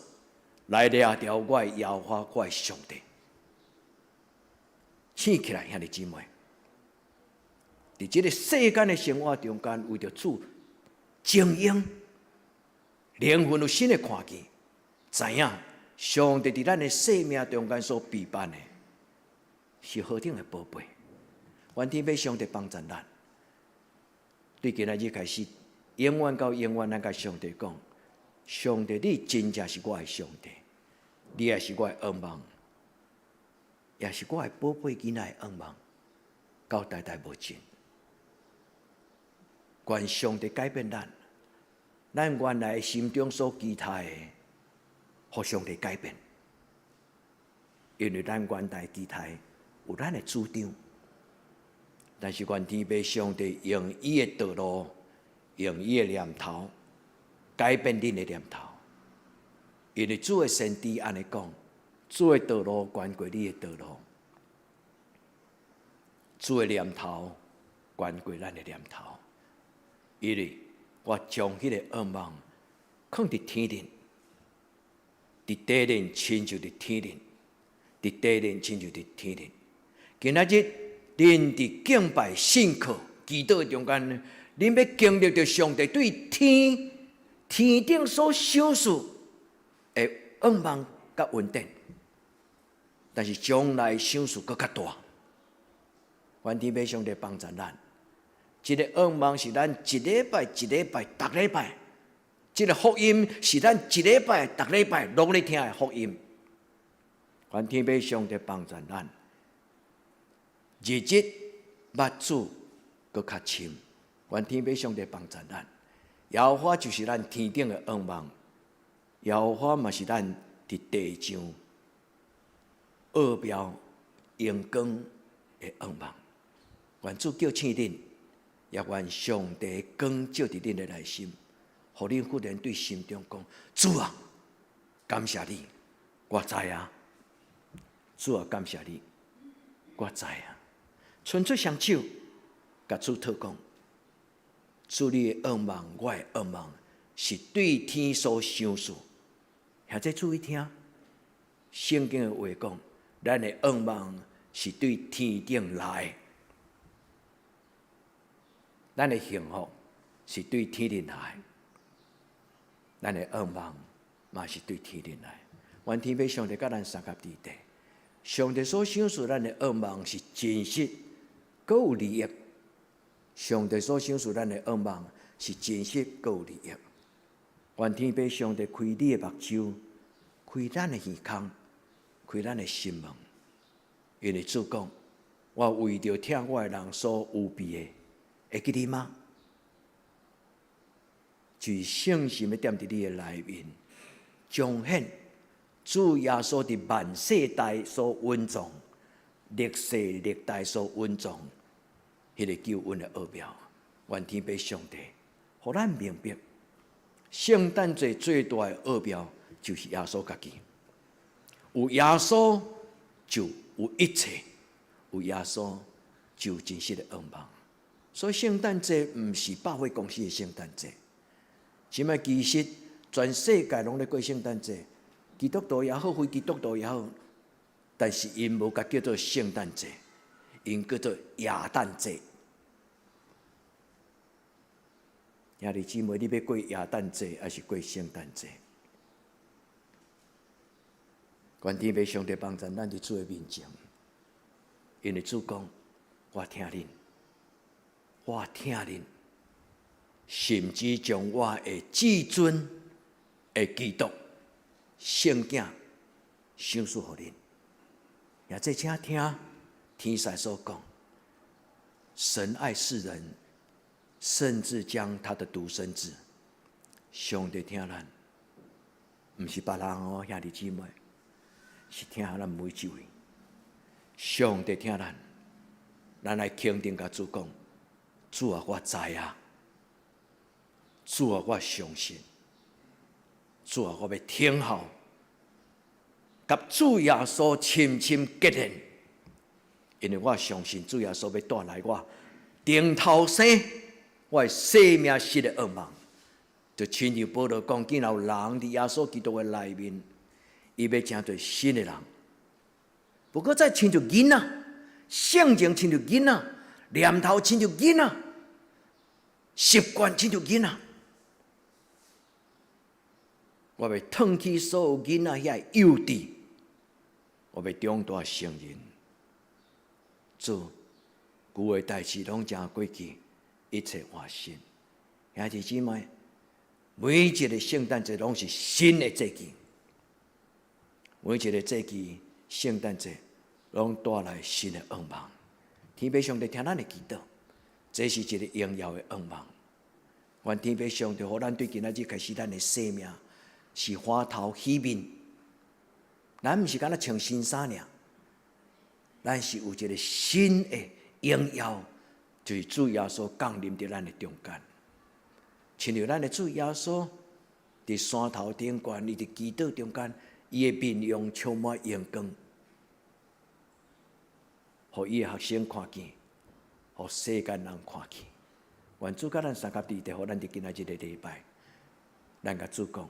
来抓条我的摇花，我的上帝。醒起来，兄弟姊妹。伫这个世间的生活中间，为着主精英，灵魂有新的看见，知影上帝伫咱的生命中间所备办的，是何等的宝贝。愿天父上帝帮助咱，对今仔日开始，永远到永远，咱甲上帝讲：上帝，你真正是我的上帝，你也是我的愿望，也是我的宝贝囡仔的愿望，到代代无尽。愿上帝改变咱，咱原来心中所期待的，互上帝改变。因为咱原来期待有咱的主张，但是愿天父上帝用伊的道路，用伊的念头，改变恁的念头。因为主的先知安尼讲，主的道路悬过你的道路，主的念头悬过咱的念头。因为我将迄个愿望放伫天顶，伫地顶亲像伫天顶，伫地顶亲像伫天顶。今仔日恁伫敬拜、信靠、祈祷中间，恁要经历着上帝对天顶所赏赐的愿望甲稳定，但是将来赏赐搁较大。愿天父上帝帮助咱。这个愿望是咱一礼拜、逐礼拜，这个福音是咱一礼拜、逐礼拜拢咧听的福音。愿天父上帝帮助咱，日日目睭搁较深。愿天父上帝帮助咱，耶和华就是咱天顶的愿望，耶和华嘛是咱伫地上奥妙阳光的愿望。愿主叫醒恁。也愿上帝光照伫恁的内心，互恁忽然对心中讲：主啊，感谢你，我知啊。主啊，感谢你，我知啊。伸出双手，甲主祷讲：主你的愿望，我的愿望，是对天所赏赐。现在注意听，圣经的话讲，咱的愿望是对天顶来的。咱的幸福是对天顶来，咱的愿望嘛是对天顶来。愿天父上帝甲咱三甲地地，上帝所赏赐咱的愿望是真实，阁有利益。上帝所赏赐咱的愿望是真实，阁有利益。愿天父上帝开你的目睭，开咱的耳孔，开咱的心门。因为主讲，我为着听我的人所有备的。会记得吗？就是圣心要踮伫你的内面，彰显主耶稣伫万世代所稳重、历世历代所稳重，迄个救恩的奥妙。愿天父上帝，互咱明白，圣诞节最大的奥妙就是耶稣家己。有耶稣就有一切，有耶稣就有真实的愿望。所以圣诞节毋是百货公司的圣诞节，即摆其实全世界拢咧过圣诞节，基督徒也好，非基督徒也好，但是因无甲叫做圣诞节，因叫做耶诞节。兄弟姊妹，你要过耶诞节还是过圣诞节？愿天父上帝帮助咱伫主的面前，因为主讲：我听恁，我听恁，甚至将我的至尊的基督圣囝赏赐互恁。也这请听天使所讲：神爱世人，甚至将他的独生子。上帝听咱，毋是别人哦，兄弟姊妹。是听咱每一位，上帝听咱，咱来肯定甲主讲：主啊，我知啊；主啊，我相信；主啊，我要听候，甲主耶稣亲亲结连，因为我相信主耶稣要带来我顶头生我的生命式的愿望。就亲像保罗讲，既然有人伫耶稣基督的内面。伊要成做新的人，不过再亲像囡仔，性情亲像囡仔，念头亲像囡仔，习惯亲像囡仔。我要脱去所有囡仔遐幼稚，我要长大成人。主，旧的代志拢成过去，一切换新。兄弟姊妹，每一个圣诞节拢是新的节气。每一个节期，圣诞节拢带来新的愿望。天父上帝听咱的祈祷，这是一个荣耀的愿望。愿天父上帝，互咱对今仔日开始，咱的生命是花头喜面。咱毋是敢若穿新衫尔，咱是有一个新的荣耀，就是主耶稣降临伫咱的中间。亲像咱的主耶稣伫山头顶悬，伊伫基督中间。伊的面容充满阳光，互伊的学生看见，互世间人看见。愿主甲咱三甲地地，互咱伫今仔日的礼拜，咱甲主讲，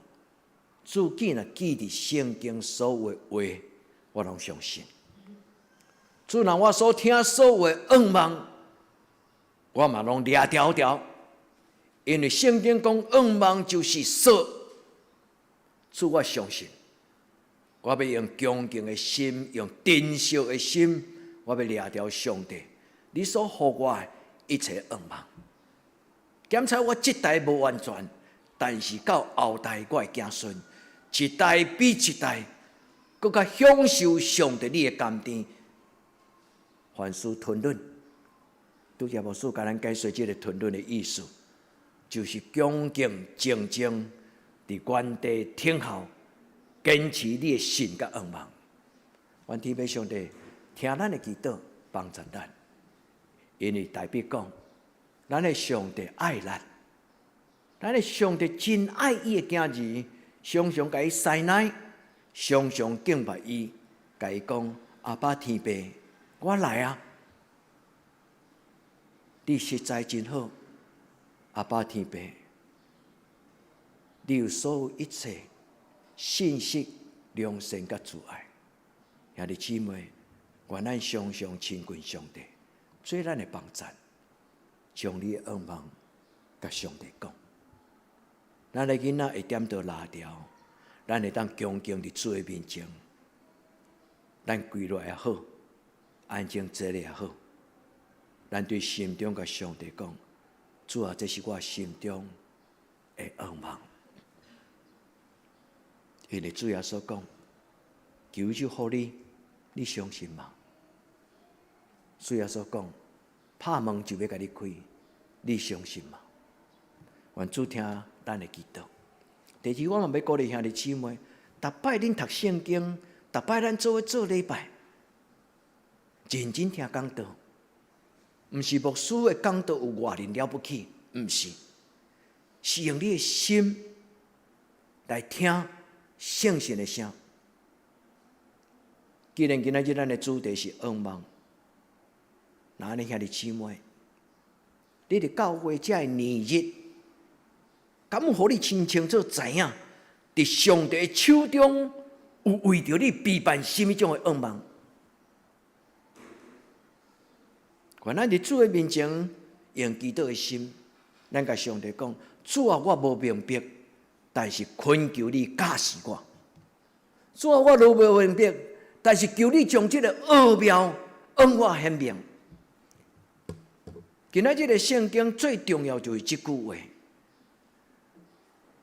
主既然记伫圣经所有的话，我拢相信。主让我所听所有的愿望，我嘛拢抓条条，因为圣经讲愿望就是说，主我相信。我要用恭敬的心，用珍惜的心，我要掠条上帝你所予我的一切愿望。检查我这代无完全，但是到后代我的子孙，一代比一代，更加享受上帝你的甘甜。凡事吞忍，拄则牧师甲咱解说这个吞忍的意思，就是恭敬静静伫原地听候。坚持你的心甲愿望，愿天父上帝听咱的祈祷，帮助咱。因为代表讲，咱的上帝爱咱，咱的上帝真爱伊的囝儿，常常甲伊塞奶，常常敬拜伊，甲伊讲：阿爸天父，我来啊！你实在真好，阿爸天父，你有所有一切。信息、良善甲慈爱，兄弟姊妹，愿咱常常亲近上帝，做咱的帮助，将你的愿望甲上帝讲。咱的囡仔会点到拉条，咱会当恭敬伫主的面前，咱跪落也好，安静坐咧也好，咱对心中甲上帝讲：主啊，这是我心中的愿望。因为主耶稣讲，求就互你，你相信吗？主耶稣讲，拍门就要甲你开，你相信吗？愿主听咱的祈祷。第二，我嘛要鼓励兄弟姊妹，逐摆恁读圣经，逐摆咱做礼拜，认真听讲道，毋是牧师的讲道有偌尔了不起，毋是，是用你的心来听。圣神的声，既然今仔日咱的主题是愿望，那你兄弟姊妹，你伫教会遮个年日，敢有互你清清楚知影，伫上帝的手中有为着你备办什么种的愿望？原来伫主的面前用祈祷的心，咱甲上帝讲：主啊，我无明白，但是恳求你教示我。主啊，我无明白，但是求你将这个奥妙向我显明。今仔日个圣经最重要就是这句话。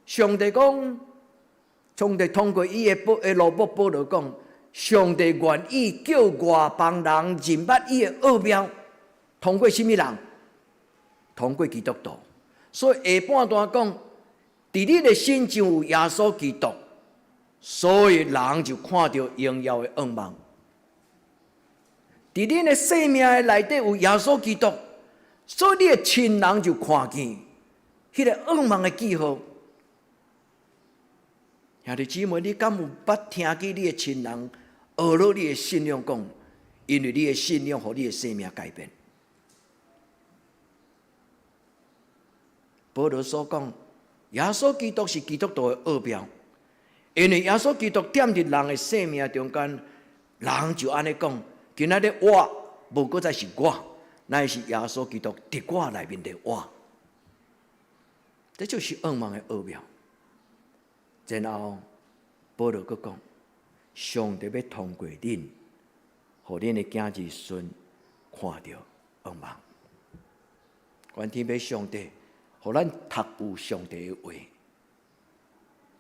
上帝讲，上帝通过伊的罗伯保罗讲，上帝愿意叫外邦人认捌伊的奥妙，通过什么人？通过基督徒。所以下半段讲，伫你的心上有耶稣基督，所以人就看到荣耀的愿望。伫你的生命的内底有耶稣基督，所以你的亲人就看见迄个愿望的记号。兄弟姊妹，你敢有捌听见你的亲人学了你的信仰讲？因为你的信仰，互你的生命改变。保罗所讲，耶稣基督是基督徒的奥妙，因为耶稣基督踮伫人的生命中间，人就安尼讲：今仔日我无搁再是我，乃是耶稣基督伫我内面的我。这就是愿望的奥妙。然后保罗佫讲：上帝要通过恁，互恁的囝儿孙看到愿望。愿天父上帝，互咱读有上帝的话。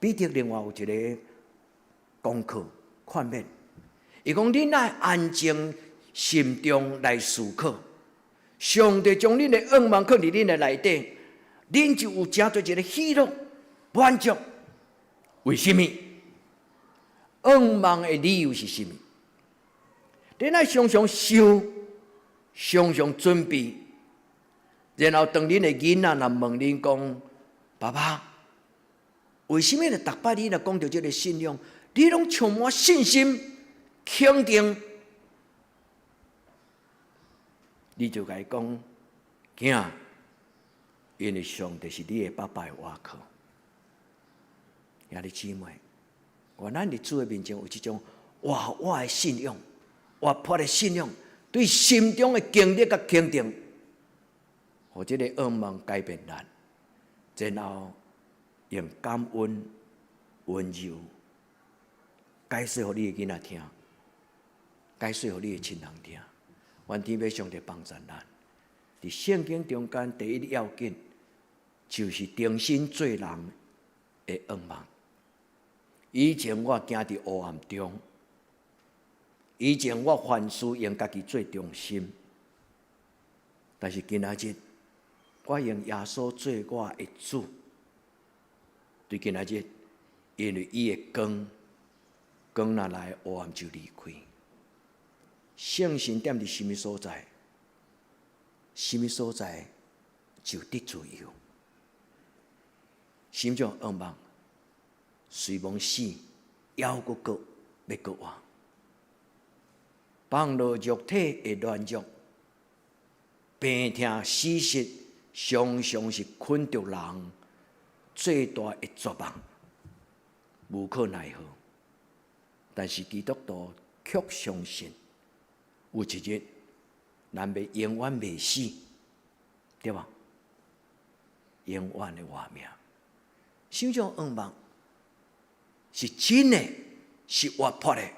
彼得另外有一个功课劝勉，伊讲：恁爱安静心中来思考，上帝将恁的愿望放伫恁的内底，恁就有真多一个喜乐满足。为什么？愿望的理由是什么？恁爱常常想，常常准备，然后当恁的囡仔若问恁讲：爸爸，为什么呢？逐摆你若讲到这个信仰，你拢充满信心、肯定，你就甲伊讲：囝，因为上帝是你的爸爸的倚靠。兄弟姊妹，原来伫主的面前有这种活我的信仰、活泼的信仰，对心中的经历甲肯定，互这个愿望改变咱，然后用感恩、温柔解释互你的囡仔听，解释互你的亲人听。愿天父上帝帮助咱。伫圣经中间第一要紧，就是重新做人的愿望。以前我行伫黑暗中，以前我凡事用家己做中心，但是今仔日我用耶稣做我的主。对今仔日，因为伊的光若来，黑暗就离开。圣神踮伫什么所在，什么所在就得自由。心中愿望。随梦死，犹佫过要佫活，放落肉体的软弱，病痛死失，常常是困着人最大的绝望，无可奈何。但是基督徒却相信，有一日咱要永远袂死，对吧？永远的活命，心中愿望。是真的，是活泼的，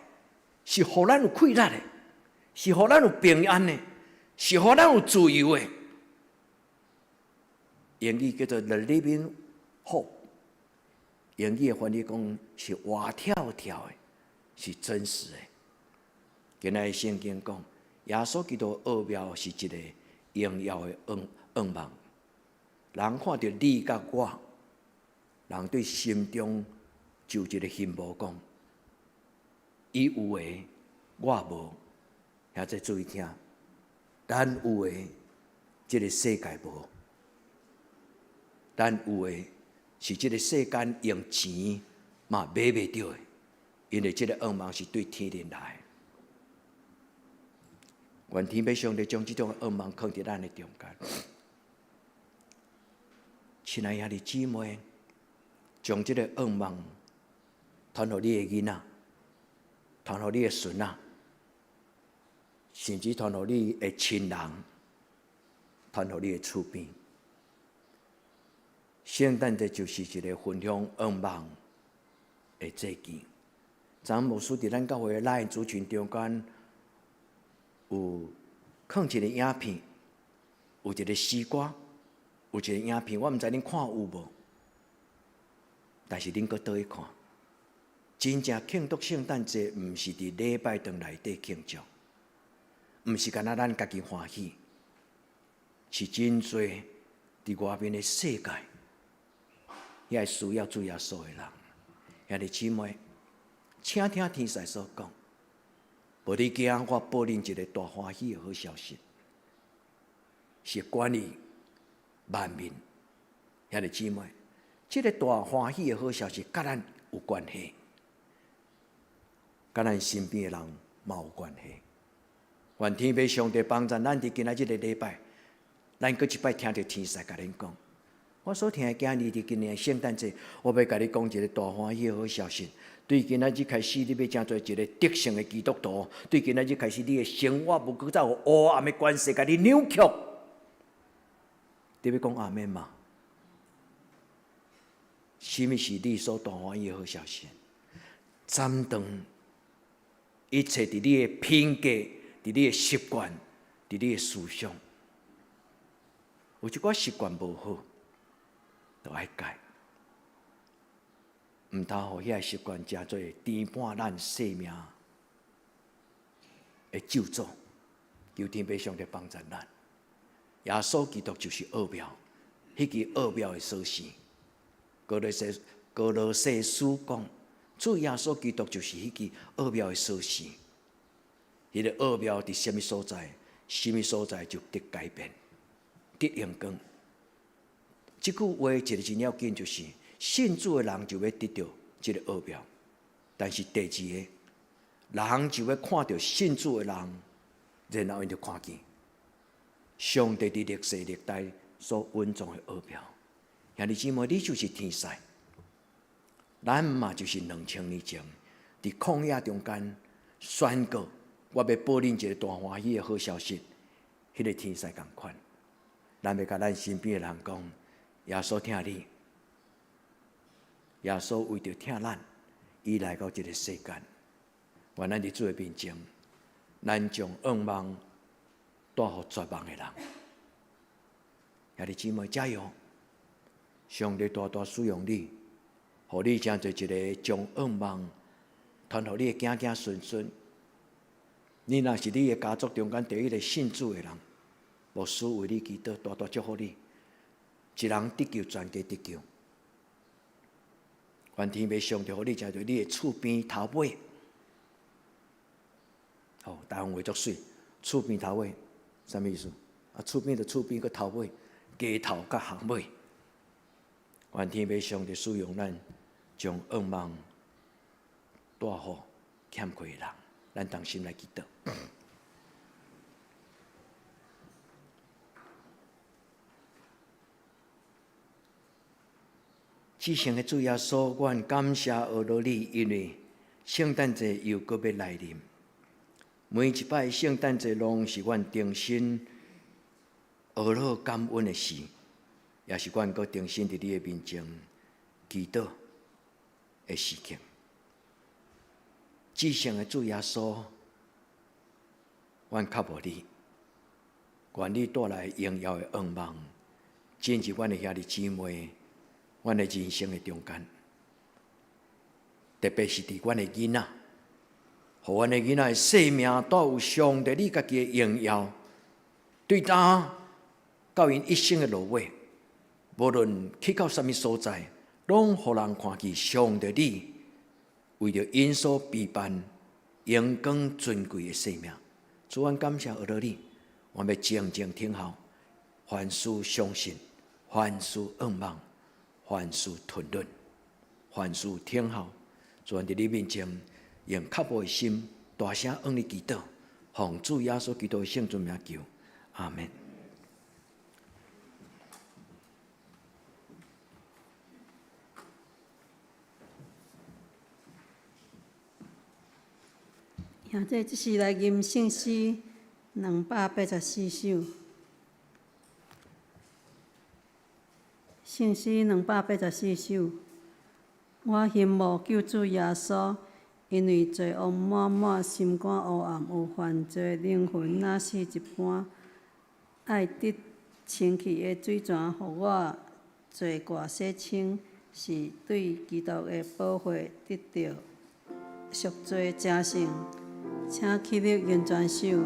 是互咱有快乐的，是互咱有平安的，是互咱有自由的。英语叫做 The Living Hope， 英语的翻译讲是活跳跳的，是真实的。今仔圣经讲，耶稣基督奥妙是一个荣耀的愿望。人看到你甲我，人对心中。就一个心无讲，伊有诶，我无，也在注意听。咱有诶，这个世界无；咱有诶，是这个世间用钱嘛买袂到诶，因为这个愿望是对天灵来。愿天父上帝将这种愿望放伫咱诶中间。亲爱兄弟姊妹，将这个愿望传给你的囡仔，传给你的孙仔，甚至传给你的亲人，传给你的厝边。圣诞节就是一个分享愿望的节期。昨暗牧师伫咱教会内族群中间有放一个影片，有一个诗歌，有一个影片，我毋知恁看有无，但是恁搁倒去看。真正庆祝圣诞节，毋是伫礼拜堂内底庆祝，毋是干那咱家己欢喜，是真侪伫外面的世界，遐需要主耶稣的人。兄弟姊妹，请听天使所讲，无你惊，我报恁一个大欢喜的好消息，是管理万民。兄弟姊妹，这个大欢喜的好消息，甲咱有关系。甲咱身边的人嘛有关系。愿天父上帝帮助咱伫今仔日个礼拜，咱搁一摆听到天使甲恁讲，我所听的今日伫今年圣诞节，我要甲你讲一个大欢喜的好消息。对今仔日开始，你要成做一个得胜的基督徒。对今仔日开始，你的生活无搁再有黑暗的关系，甲你扭曲。你要讲阿们吗？什么是你所大欢喜的好消息？斩断一切伫你的品格、伫你的习惯、伫你的思想，有一寡习惯无好，就爱改。毋通互遐习惯成做颠簸咱生命的咒诅。求天父上帝帮助咱。耶稣基督就是奥妙，迄支奥妙的锁匙。哥罗西书讲，主耶稣基督就是迄支奥妙的锁匙。迄个奥妙伫什么所在，什么所在就得改变，得阳光。即句话一个真要紧，就是信主的人就要得到这个奥妙，但是第二个，人就要看到信主的人，然后因就看见上帝伫历史历代所稳重的奥妙。兄弟姊妹，你就是天使，咱嘛就是2000年前伫旷野中间宣告，我要报恁一个大欢喜的好消息。迄个天使共款，咱要甲咱身边的人讲，耶稣听你。耶稣为着听咱，伊来到这个世间。愿咱伫主的面前，咱将愿望带予绝望的人。兄弟姊妹，加油！上帝大大使用你，互你成做一个将愿望传互你的子子孙孙。你若是你的家族中间第一个信主的人，牧师为你祈祷，大大祝福你，一人得救，全家得救。愿天父上帝，互你成做你的厝边头尾。哦，台湾话足水，厝边头尾，什么意思？厝边就厝边个头尾，街头甲巷尾。愿天父上帝使用咱，将愿望带予欠缺的人。咱同心来祈祷。至圣的主耶稣，愿感谢俄罗你，因为圣诞节又搁要来临。每一摆圣诞节拢是阮重新俄罗感恩的事，也是阮搁重新伫你的面前祈祷的时刻。至圣的主耶稣，阮靠无你，愿你带来荣耀的愿望，进入阮的兄弟姊妹。阮的人生的中间，特别是伫阮的囡仔，互阮的囡仔的生命带有上帝你家己的荣耀，对当到因一生的路尾，无论去到什么所在，拢互人看见上帝你为着因所陪伴、阳光尊贵的生命。主，阮感谢而到你，我要静静听候，凡事相信，凡事愿望。凡事吞论，凡事听候，主伫你面前用刻薄的心，大声向你祈祷，奉主耶稣基督的圣尊名求，阿门。兄弟，即是来吟圣诗284首。圣诗284首。我羡慕救主耶稣，因为罪恶满满，心肝黑暗，有犯罪，灵魂若死一般。爱得清气的水泉，互我罪过洗清，是对基督的保护得到赎罪成圣。请起立吟全首。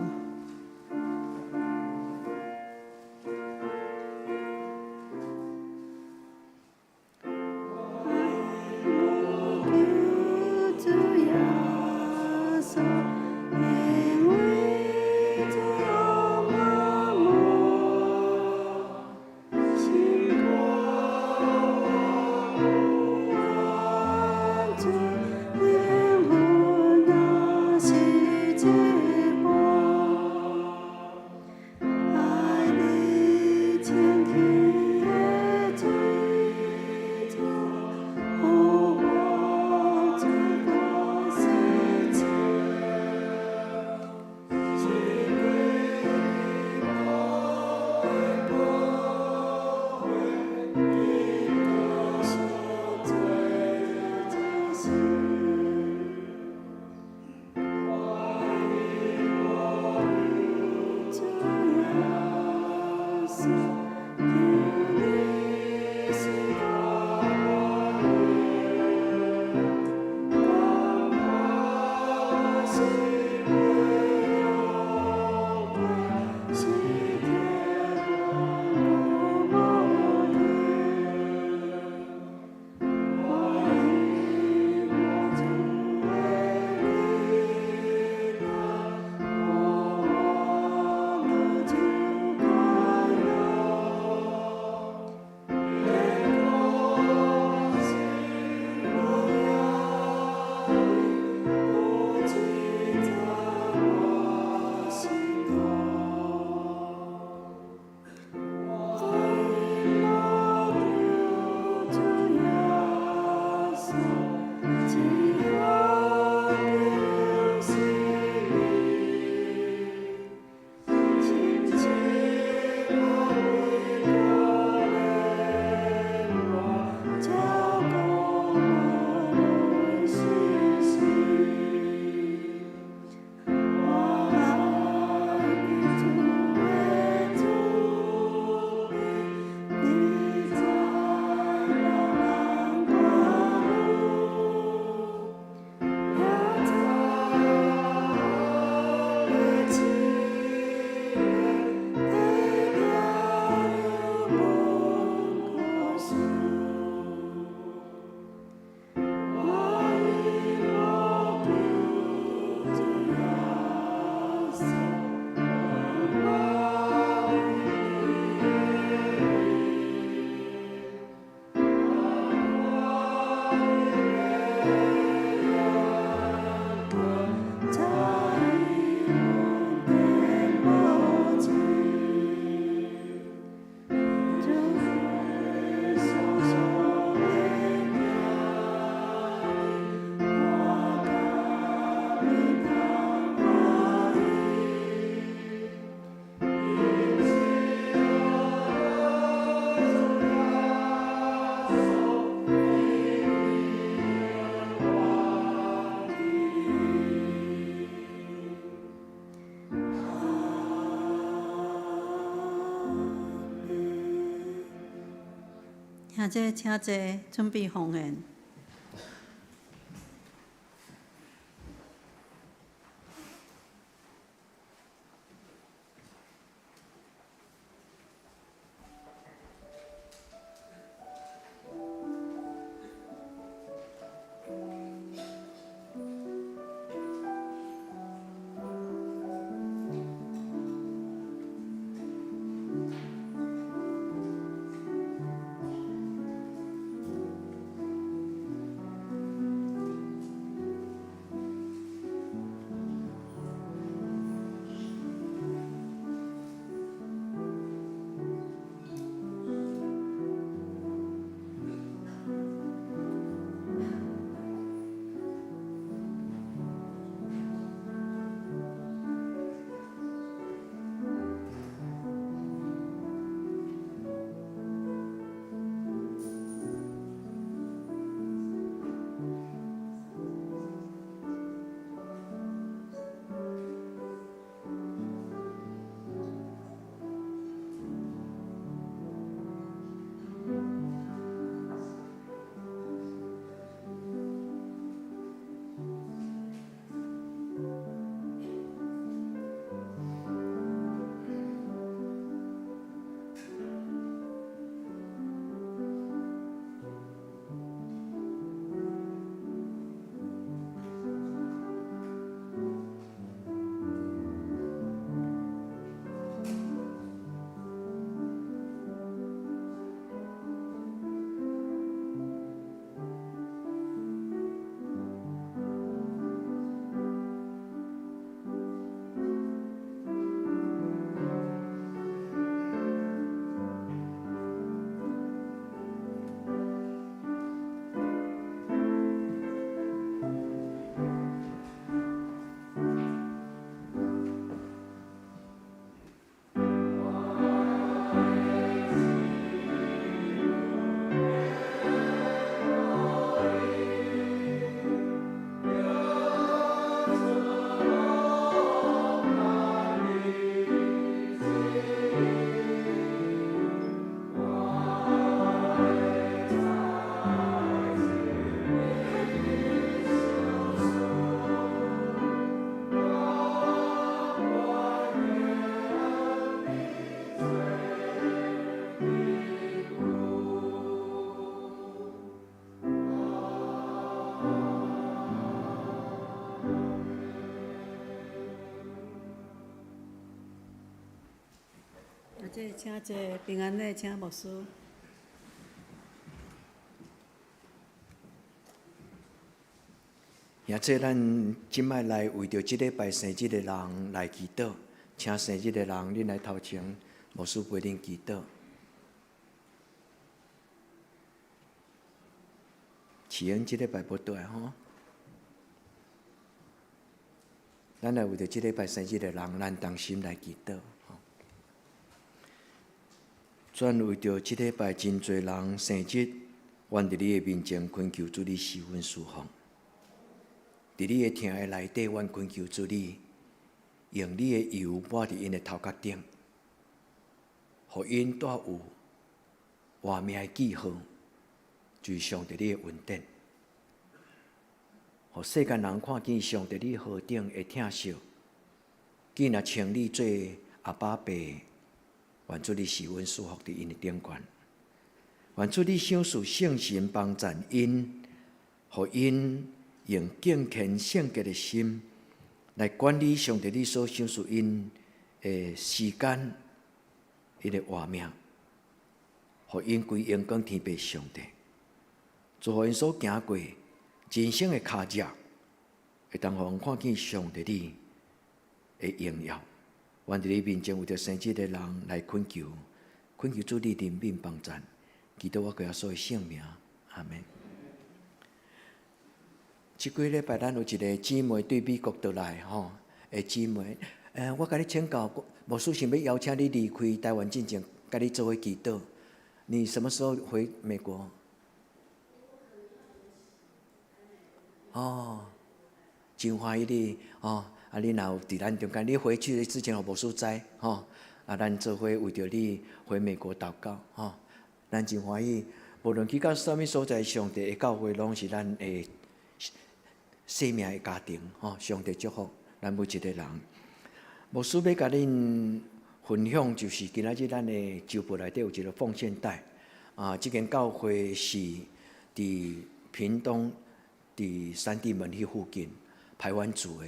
兄弟，请坐，准备奉献。这请坐平安礼，请牧师。也这咱今摆来为着即礼拜生日的人来祈祷，请生日的人恁来头前，牧师陪恁祈祷。启恩即礼拜不对吼，咱来为着即礼拜生日的人，咱同心来祈祷。转为着即礼拜真侪人生日，愿伫你的面前恳求主你施恩赐福。伫你的厅的内底，阮恳求主你用你的油抹伫因的头壳顶，互因带有活命的记号，就是上帝你的恩典。互世间人看见上帝你号顶会疼惜，既若称你做阿爸爸，愿主你施恩赐福伫因的顶悬，愿主你赏赐圣神帮助因，互因用敬虔圣洁的心来管理上帝你所赏赐因的时间，因的活命，互因归荣光天父上帝，做互因所行过人生的脚迹，会当互人看见上帝你的荣耀。愿伫你面前为着生日的人来恳求，恳求主你怜悯帮助，祈祷我个耶稣的圣名，阿门。即几礼拜，咱有一个姊妹对美国倒来吼，的姊妹，我甲你请教，牧师想要邀请你离开台湾之前，甲你做伙祈祷。你什么时候回美国？哦，真欢喜你哦！啊，你若有伫咱中间，你回去之前，互牧师知吼。啊，咱做伙为着你回美国祷告吼。咱真欢喜，无论去到啥物所在，上帝的教会拢是咱的生命的家庭吼。上帝祝福咱每一个人。牧师要甲恁分享，就是今仔日咱的周报内底有一个奉献袋啊。即间教会是伫屏东。伫三地门迄附近排湾族的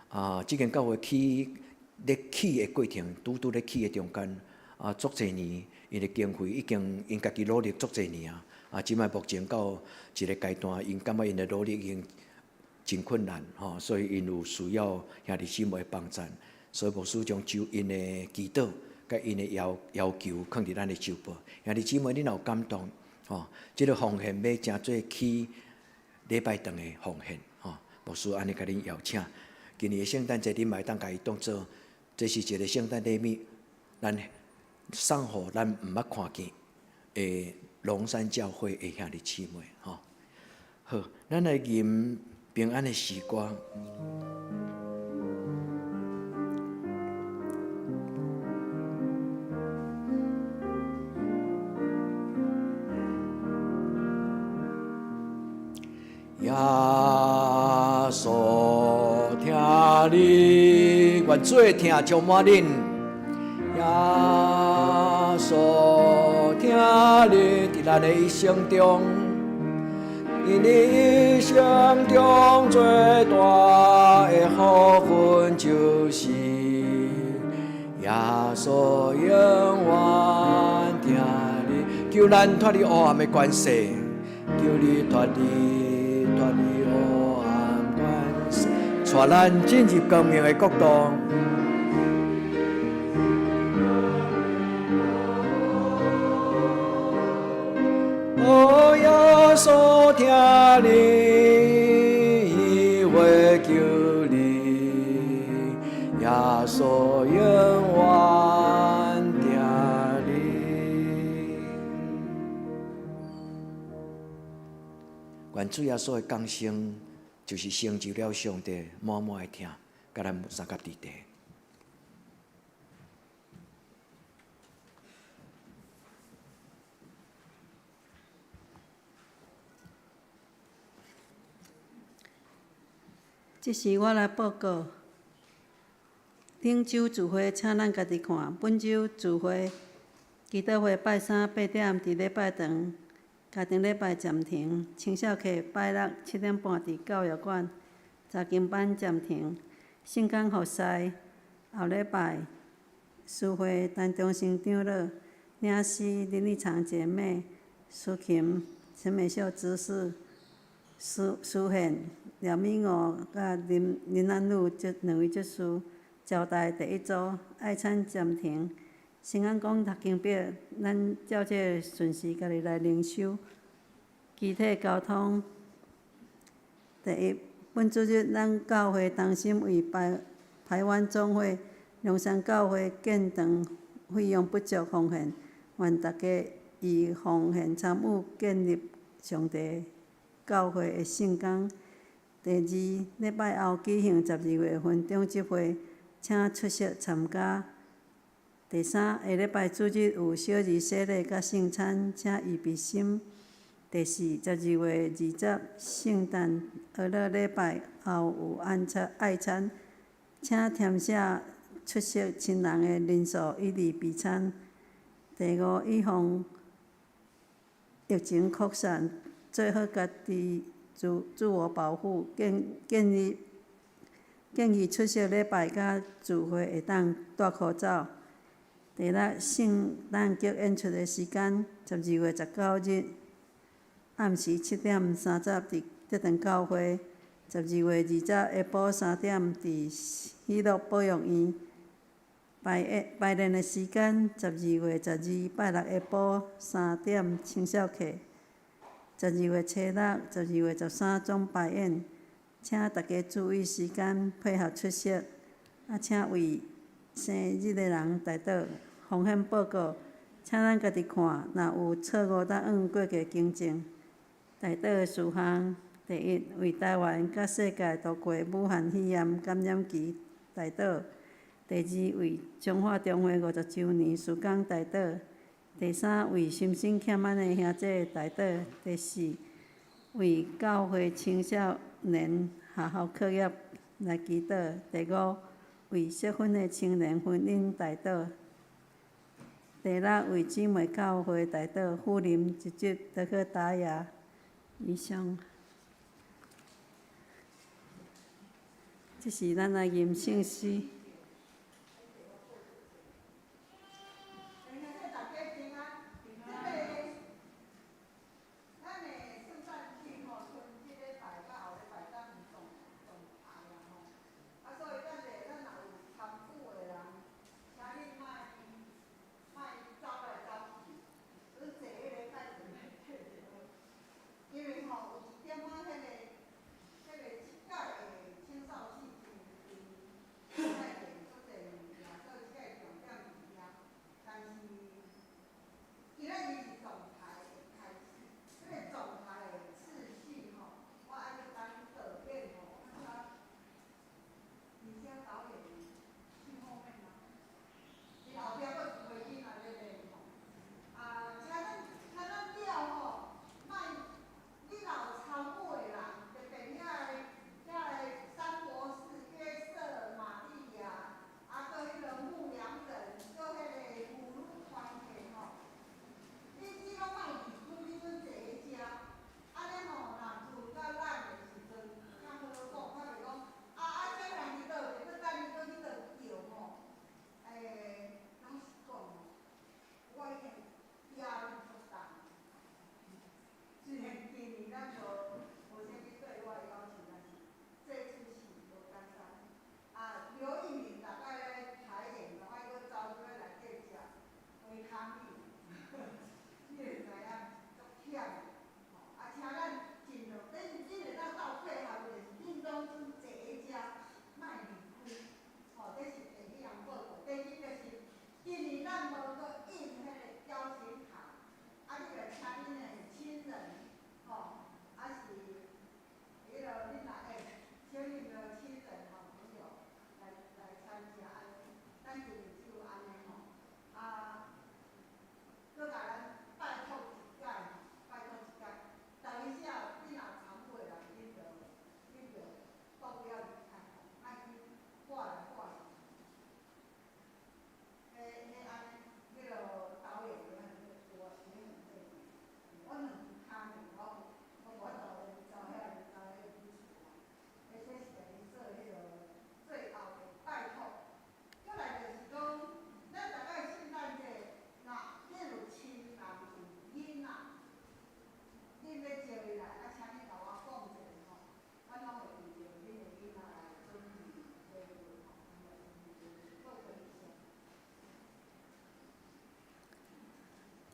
啊，即间教会咧起的过程，拄咧起的中间啊，足侪年，因的经费已经因家己努力足侪年啊，即摆目前到一个阶段，因感觉因的努力已经真困难吼，所以因有需要兄弟姊妹的帮助，所以牧师将因的祈祷甲因的要求放伫咱的周报，兄弟姊妹，恁若有感动吼，即个奉献要诚做起。礼拜堂的奉献，牧师安尼甲恁邀请。今年的圣诞节，恁嘛会当家己当做，这是一个圣诞礼物，咱送互咱毋捌看见的龙山教会的兄弟姊妹，吼。好，咱来吟平安的时光。耶稣听你，愿主的听充满恁。耶稣听你，伫咱的一生中，因你一生中最大的福分就是耶稣永远听你，求咱脱离黑暗的关系。求你脱离黑暗关系，带咱进入光明的国度。哦，耶稣听你，会求你，耶稣永远听你。愿主耶稣的降生，就是成就了上帝满满的听，甲咱三甲伫地。即时我来报告，顶周聚会，请咱家己看。本周聚会祈祷会拜三8点伫礼拜堂，家庭礼拜暂停。青少课拜六7点半伫教育馆，查经班暂停。圣经服侍后礼拜诗会陈中生长老，领诗林立长姐妹，苏琴、陈美秀执事，苏宪、廖美娥甲林安鲁这两位执事，招待第一组爱餐暂停。先按讲读经表，咱照这顺序家己来领修。具体交通，第一，本主日咱教会同心为排湾总会、龙山教会建堂费用不足奉献，愿大家以奉献参与建立上帝教会的圣工。第二，礼拜后举行12月份中集会，请出席参加。第三，下礼拜主日有小儿洗礼甲圣餐，请预备心。第四，12月20圣诞娱乐礼拜后有爱餐，请填写出席亲人的人数以利备餐。第五，预防疫情扩散，做好家己自我保护，建议出席礼拜甲聚会会当戴口罩。第六，圣诞节演出的时间，12月19日暗时7点30伫德顿教会，12月20下晡3点伫喜乐保养院。排练的时间，12月12拜六下晡3点青少课，12月初六、12月13总排演，请大家注意时间配合出席，请为生日的人代祷。风险报告，请咱家己看，若有错误当按过去更正。代祷的事项，第一，为台湾甲世界度过武汉肺炎感染期代祷；第二，为中华中会50周年事工代祷；第三，为心身欠安的兄弟代祷；第四，为教会青少年学校课业来祈祷；第五，为适婚的青年婚姻代祷；第六，为姊妹教会代祷，妇林一节都去打牙。以上，这是咱来吟圣诗。因为吼有一点仔迄个七届的青少细菌，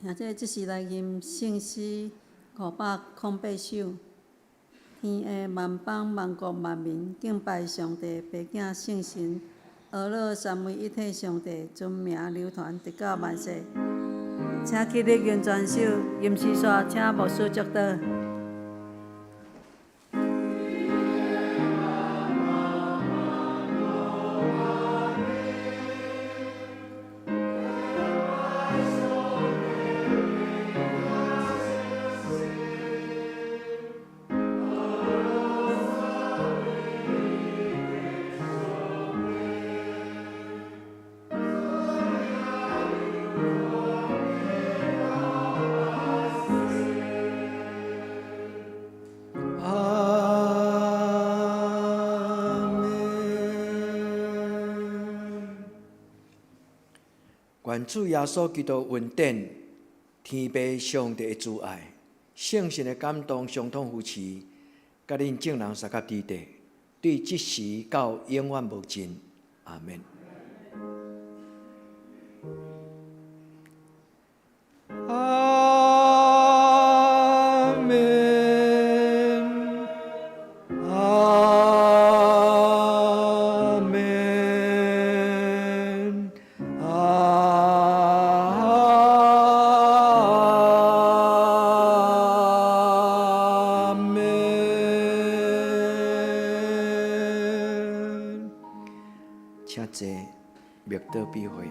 或者即时来吟圣诗508首。天下万邦万国万民敬拜上帝，爸囝圣神，俄勒三位一体上帝，尊名流传，直到万世。请起立吟全首，吟诗煞，请牧师祝祷。愿主耶稣基督恩典、天父上帝的主爱、圣神的感动相通扶持，甲恁众人三甲地地，对即时到永远无尽。阿门。阿门。阿门。阿门。请坐，默祷闭会。